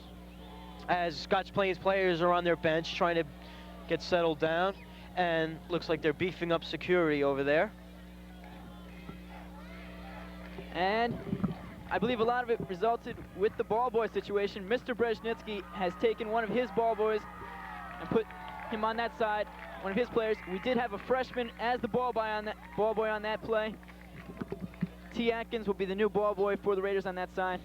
as Scotch Plains players are on their bench trying to get settled down. And looks like they're beefing up security over there. And I believe a lot of it resulted with the ball boy situation. Mr. Brzezinski has taken one of his ball boys and put him on that side, one of his players. We did have a freshman as the ball boy on that play. T. Atkins will be the new ball boy for the Raiders on that side.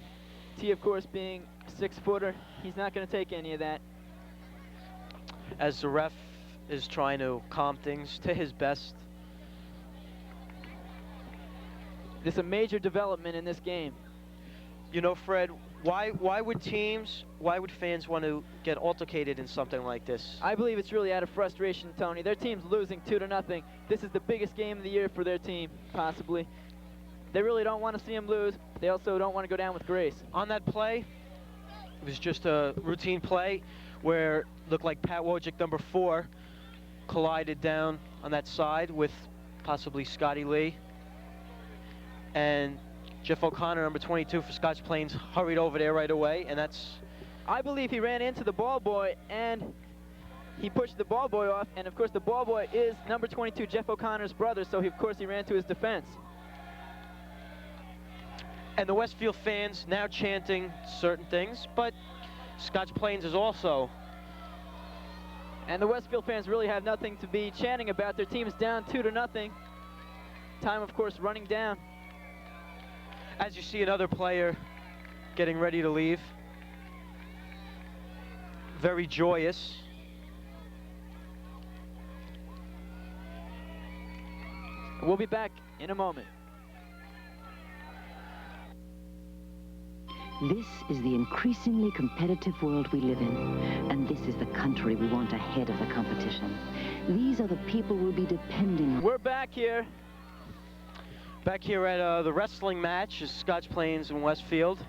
T, of course, being a 6-footer, he's not going to take any of that. As the ref is trying to calm things to his best. This is a major development in this game. You know, Fred, why would fans want to get altercated in something like this? I believe it's really out of frustration, Tony. Their team's losing 2-0. This is the biggest game of the year for their team, possibly. They really don't want to see them lose. They also don't want to go down with grace. On that play, it was just a routine play where it looked like Pat Wojcik, number 4, collided down on that side with possibly Scotty Lee. And Jeff O'Connor, number 22 for Scotch Plains, hurried over there right away, and that's... I believe he ran into the ball boy, and he pushed the ball boy off, and of course the ball boy is number 22, Jeff O'Connor's brother, so of course he ran to his defense. And the Westfield fans now chanting certain things, but Scotch Plains is also... And the Westfield fans really have nothing to be chanting about. Their team is down 2-0. Time, of course, running down. As you see another player getting ready to leave. Very joyous. We'll be back in a moment. This is the increasingly competitive world we live in, and this is the country we want ahead of the competition. These are the people we'll be depending on. We're back here. Back here at the wrestling match is Scotch Plains and Westfield.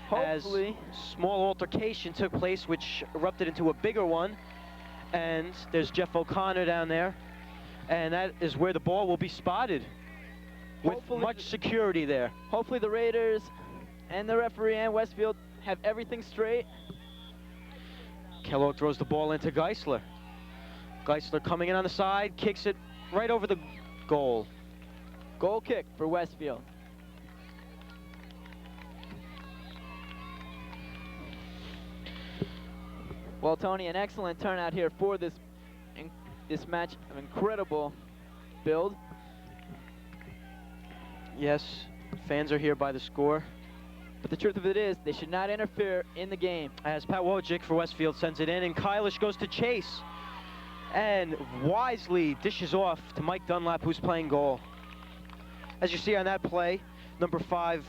Hopefully. As small altercation took place, which erupted into a bigger one. And there's Jeff O'Connor down there. And that is where the ball will be spotted. With much security there. Hopefully the Raiders and the referee and Westfield have everything straight. Kellogg throws the ball into Geisler. Geisler coming in on the side, kicks it right over the goal. Goal kick for Westfield. Well, Tony, an excellent turnout here for this match. An incredible build. Yes, fans are here by the score. But the truth of it is, they should not interfere in the game. As Pat Wojcik for Westfield sends it in, and Kylish goes to chase. And wisely dishes off to Mike Dunlap, who's playing goal. As you see on that play, number 5,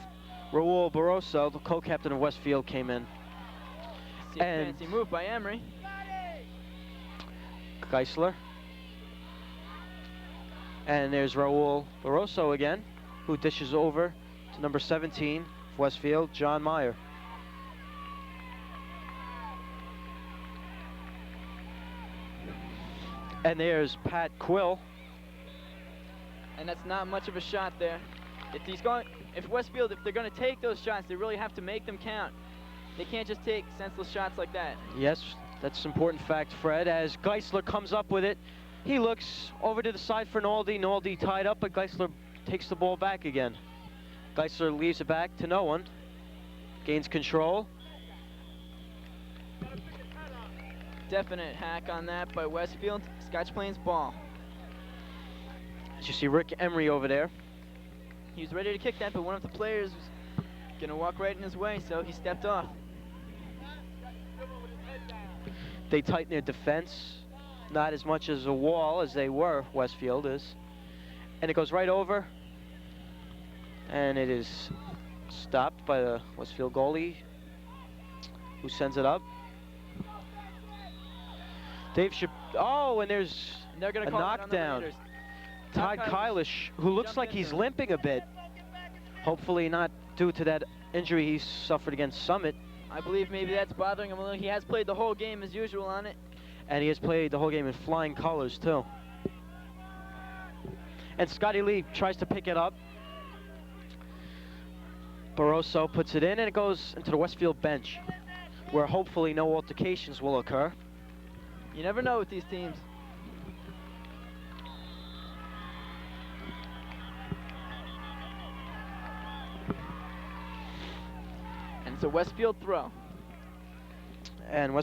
Raul Barroso, the co-captain of Westfield, came in. See a fancy move by Emery. Geisler. And there's Raul Barroso again, who dishes over to number 17 for Westfield, John Meyer. And there's Pat Quill. And that's not much of a shot there. If Westfield, if they're going to take those shots, they really have to make them count. They can't just take senseless shots like that. Yes, that's an important fact, Fred. As Geisler comes up with it, he looks over to the side for Naldi. Naldi tied up, but Geisler takes the ball back again. Geisler leaves it back to no one. Gains control. Definite hack on that by Westfield. Scotch Plains ball. As you see Rick Emery over there. He was ready to kick that, but one of the players was going to walk right in his way, so he stepped off. They tighten their defense. Not as much as a wall as they were, Westfield is. And it goes right over. And it is stopped by the Westfield goalie, who sends it up. Dave should... Oh, and there's they're gonna a call knockdown. Todd Kylish, who looks like he's limping a bit. Hopefully not due to that injury he suffered against Summit. I believe maybe that's bothering him a little. He has played the whole game as usual on it. And he has played the whole game in flying colors, too. And Scotty Lee tries to pick it up. Barroso puts it in, and it goes into the Westfield bench, where hopefully no altercations will occur. You never know with these teams. It's a Westfield throw. And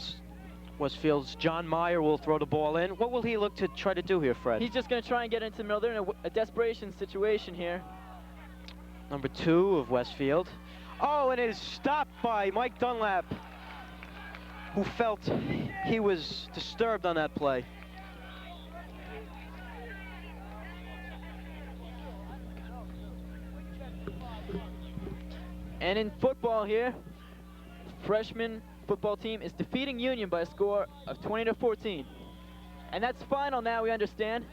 Westfield's John Meyer will throw the ball in. What will he look to try to do here, Fred? He's just going to try and get into the middle. They're in a desperation situation here. Number 2 of Westfield. Oh, and it is stopped by Mike Dunlap, who felt he was disturbed on that play. And in football here, freshman football team is defeating Union by a score of 20-14. And that's final now, we understand.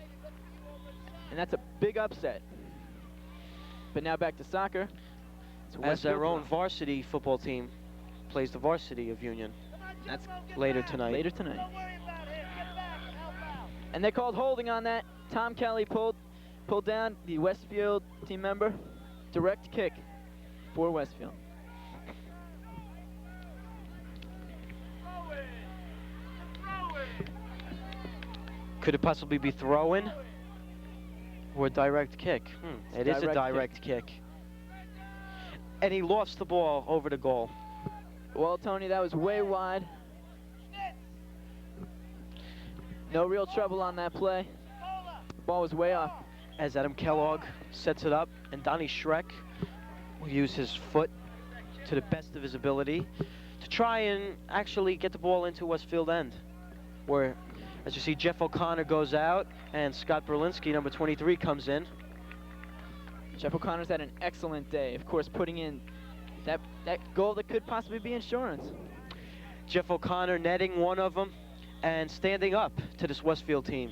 And that's a big upset. But now back to soccer. As their own varsity football team plays the varsity of Union. That's later tonight. Later tonight. And they called holding on that. Tom Kelly pulled down the Westfield team member. Direct kick for Westfield. Could it possibly be throw-in or a direct kick? It is a direct kick. And he lost the ball over the goal. Well, Tony, that was way wide. No real trouble on that play. The ball was way off. As Adam Kellogg sets it up, and Donnie Schreck will use his foot to the best of his ability to try and actually get the ball into Westfield end. Where, as you see, Jeff O'Connor goes out, and Scott Berlinski, number 23, comes in. Jeff O'Connor's had an excellent day, of course, putting in that goal that could possibly be insurance. Jeff O'Connor netting one of them and standing up to this Westfield team.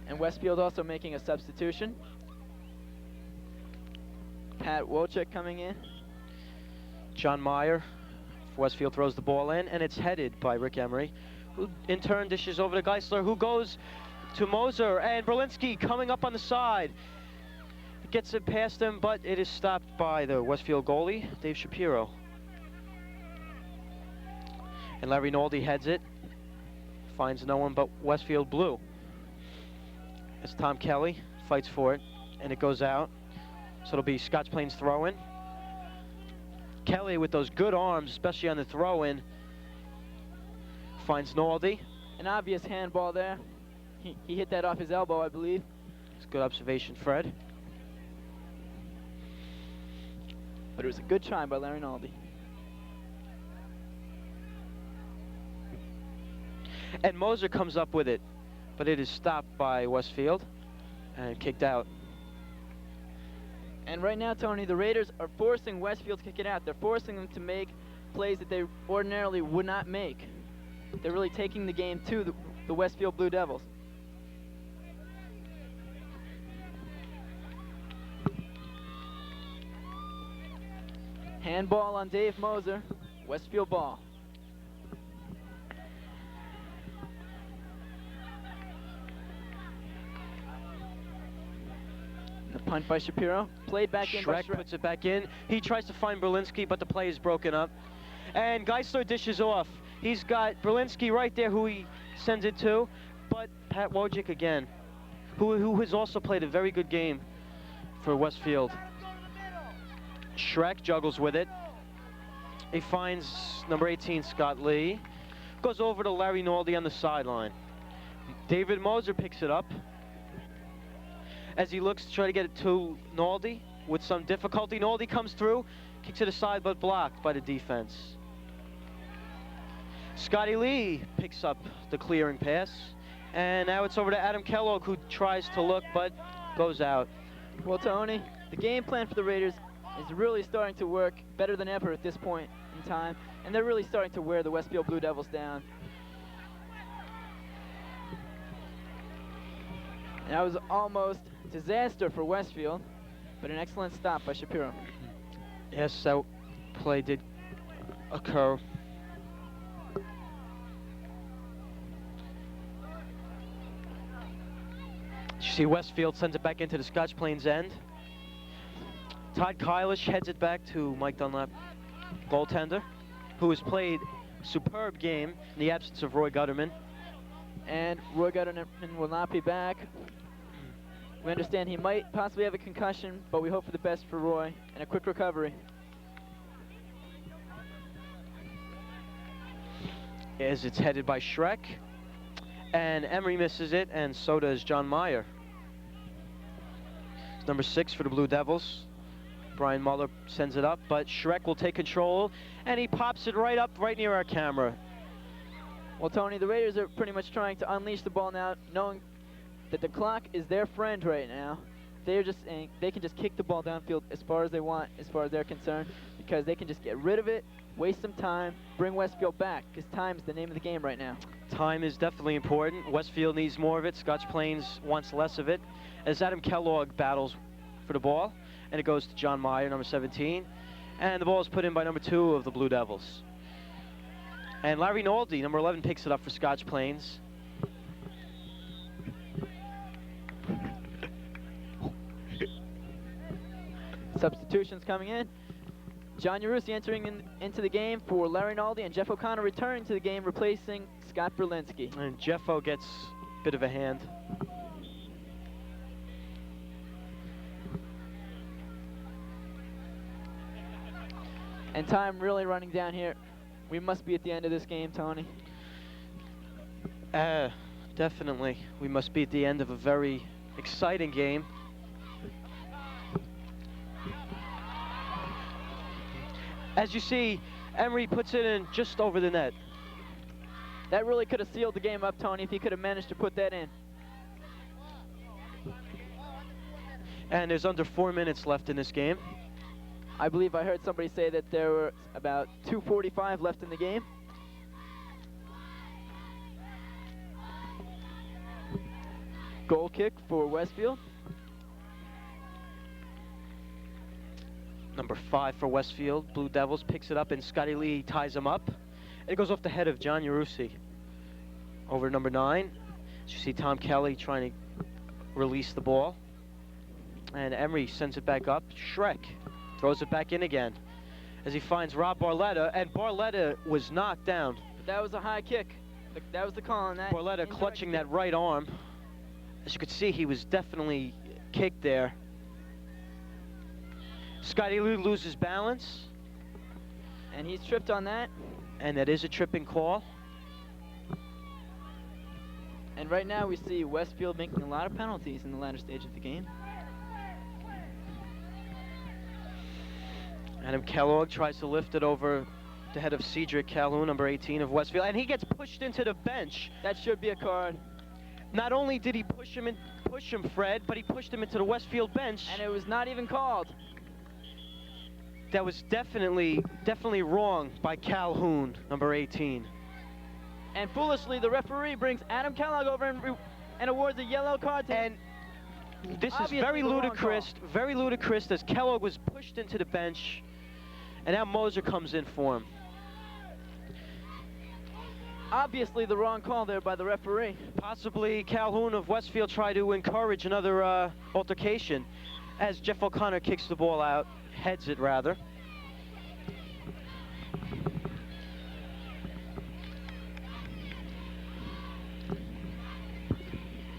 And Westfield also making a substitution. Pat Wojcik coming in. John Meyer, Westfield throws the ball in, and it's headed by Rick Emery, who in turn dishes over to Geisler, who goes to Moser, and Berlinski coming up on the side. Gets it past him, but it is stopped by the Westfield goalie, Dave Shapiro. And Larry Naldi heads it, finds no one but Westfield blue. As Tom Kelly fights for it, and it goes out. So it'll be Scotch Plains throw-in. Kelly with those good arms, especially on the throw-in, finds Naldi. An obvious handball there. He hit that off his elbow, I believe. It's a good observation, Fred. But it was a good try by Larry Naldi. And Moser comes up with it, but it is stopped by Westfield and kicked out. And right now, Tony, the Raiders are forcing Westfield to kick it out. They're forcing them to make plays that they ordinarily would not make. They're really taking the game to the Westfield Blue Devils. Handball on Dave Moser, Westfield ball. The punt by Shapiro, played back in by Schreck puts it back in. He tries to find Berlinski, but the play is broken up. And Geisler dishes off. He's got Berlinski right there who he sends it to, but Pat Wojcik again, who has also played a very good game for Westfield. Schreck juggles with it. He finds number 18, Scott Lee. Goes over to Larry Naldi on the sideline. David Moser picks it up as he looks to try to get it to Naldi with some difficulty. Naldi comes through, kicks it aside, but blocked by the defense. Scotty Lee picks up the clearing pass, and now it's over to Adam Kellogg, who tries to look, but goes out. Well, Tony, the game plan for the Raiders is really starting to work better than ever at this point in time, and they're really starting to wear the Westfield Blue Devils down. And that was almost a disaster for Westfield, but an excellent stop by Shapiro. Yes, that play did occur. You see Westfield sends it back into the Scotch Plains end. Todd Kylish heads it back to Mike Dunlap, goaltender, who has played a superb game in the absence of Roy Gutterman. And Roy Gutterman will not be back. We understand he might possibly have a concussion, but we hope for the best for Roy and a quick recovery. as it's headed by Shrek. And Emery misses it, and so does John Meyer. It's number 6 for the Blue Devils. Brian Muller sends it up, but Shrek will take control, and he pops it right up, right near our camera. Well, Tony, the Raiders are pretty much trying to unleash the ball now, knowing that the clock is their friend right now. They're just saying they can just kick the ball downfield as far as they want, as far as they're concerned, because they can just get rid of it, waste some time, bring Westfield back, because time's the name of the game right now. Time is definitely important. Westfield needs more of it. Scotch Plains wants less of it. As Adam Kellogg battles for the ball, and it goes to John Meyer, number 17, and the ball is put in by number 2 of the Blue Devils. And Larry Naldi, number 11, picks it up for Scotch Plains. Substitutions coming in. John Yarusi entering into the game for Larry Naldi, and Jeff O'Connor returning to the game, replacing Scott Berlinski. And Jeffo gets a bit of a hand. And time really running down here. We must be at the end of this game, Tony. Definitely. We must be at the end of a very exciting game. As you see, Emery puts it in just over the net. That really could have sealed the game up, Tony, if he could have managed to put that in. And there's under 4 minutes left in this game. I believe I heard somebody say that there were about 2:45 left in the game. Goal kick for Westfield. Number 5 for Westfield. Blue Devils picks it up, and Scotty Lee ties him up. And it goes off the head of John Yarusi. Over number 9. As you see Tom Kelly trying to release the ball. And Emery sends it back up. Shrek throws it back in again as he finds Rob Barletta, and Barletta was knocked down. But that was a high kick. That was the call on that. Barletta clutching that right arm. As you could see, he was definitely kicked there. Scotty Lee loses balance. And he's tripped on that. And that is a tripping call. And right now we see Westfield making a lot of penalties in the latter stage of the game. Adam Kellogg tries to lift it over the head of Cedric Calhoun, number 18 of Westfield, and he gets pushed into the bench. That should be a card. Not only did he push him, Fred, but he pushed him into the Westfield bench. And it was not even called. That was definitely wrong by Calhoun, number 18. And foolishly, the referee brings Adam Kellogg over and awards a yellow card to him. And this Obviously is very ludicrous as Kellogg was pushed into the bench, and now Moser comes in for him. Obviously the wrong call there by the referee. Possibly Calhoun of Westfield tried to encourage another altercation as Jeff O'Connor kicks the ball out, heads it rather.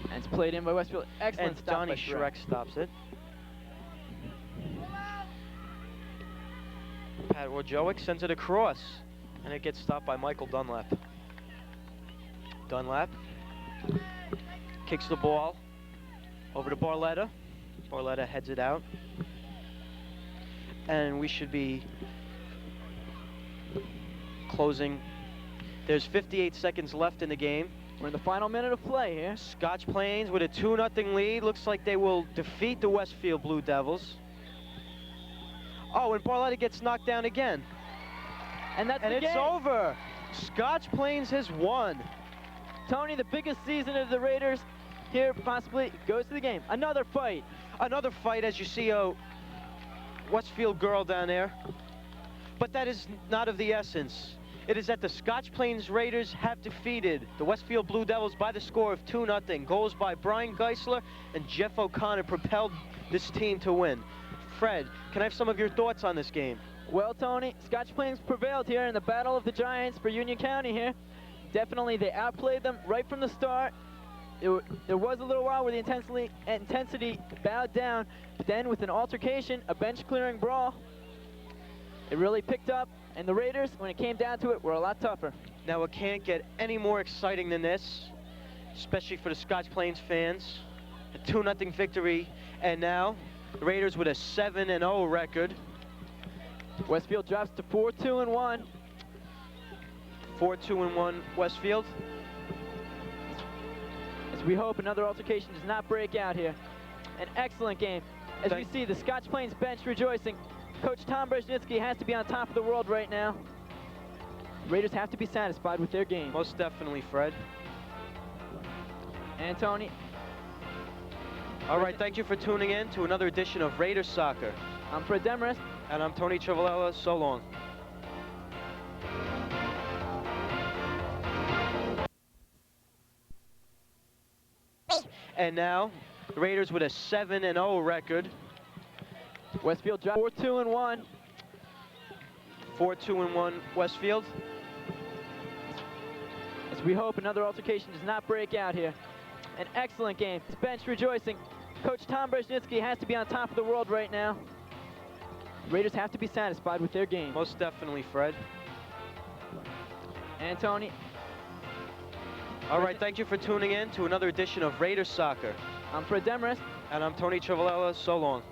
And it's played in by Westfield. Excellent And stop Donnie by Shrek stops it. Pat Wojcicki sends it across, and it gets stopped by Michael Dunlap. Dunlap kicks the ball over to Barletta. Barletta heads it out. And we should be closing. There's 58 seconds left in the game. We're in the final minute of play here. Scotch Plains with a 2-0 lead. Looks like they will defeat the Westfield Blue Devils. Oh, and Barletta gets knocked down again. And that's And the it's game. over. Scotch Plains has won. Tony, the biggest season of the Raiders here possibly goes to the game. Another fight. Another fight, as you see a Westfield girl down there. But that is not of the essence. It is that the Scotch Plains Raiders have defeated the Westfield Blue Devils by the score of 2-0. Goals by Brian Geisler and Jeff O'Connor propelled this team to win. Fred, can I have some of your thoughts on this game? Well, Tony, Scotch Plains prevailed here in the Battle of the Giants for Union County here. Definitely, they outplayed them right from the start. There was a little while where the intensity bowed down, but then with an altercation, a bench-clearing brawl, it really picked up, and the Raiders, when it came down to it, were a lot tougher. Now it can't get any more exciting than this, especially for the Scotch Plains fans. A 2-0 victory, and now the Raiders with a 7-0 record. Westfield drops to 4-2-1. 4-2-1 Westfield. As we hope another altercation does not break out here. An excellent game. As we see the Scotch Plains bench rejoicing. Coach Tom Brzezinski has to be on top of the world right now. Raiders have to be satisfied with their game. Most definitely, Fred. And Tony. All right, thank you for tuning in to another edition of Raiders Soccer. I'm Fred Demarest. And I'm Tony Trivalella. So long. And now, the Raiders with a 7-0 record. Westfield drops 4-2-1. 4-2-1 Westfield. As we hope another altercation does not break out here. An excellent game. His bench rejoicing. Coach Tom Brzezinski has to be on top of the world right now. Raiders have to be satisfied with their game. Most definitely, Fred. And Tony. All right, thank you for tuning in to another edition of Raiders Soccer. I'm Fred Demarest. And I'm Tony Trivalella. So long.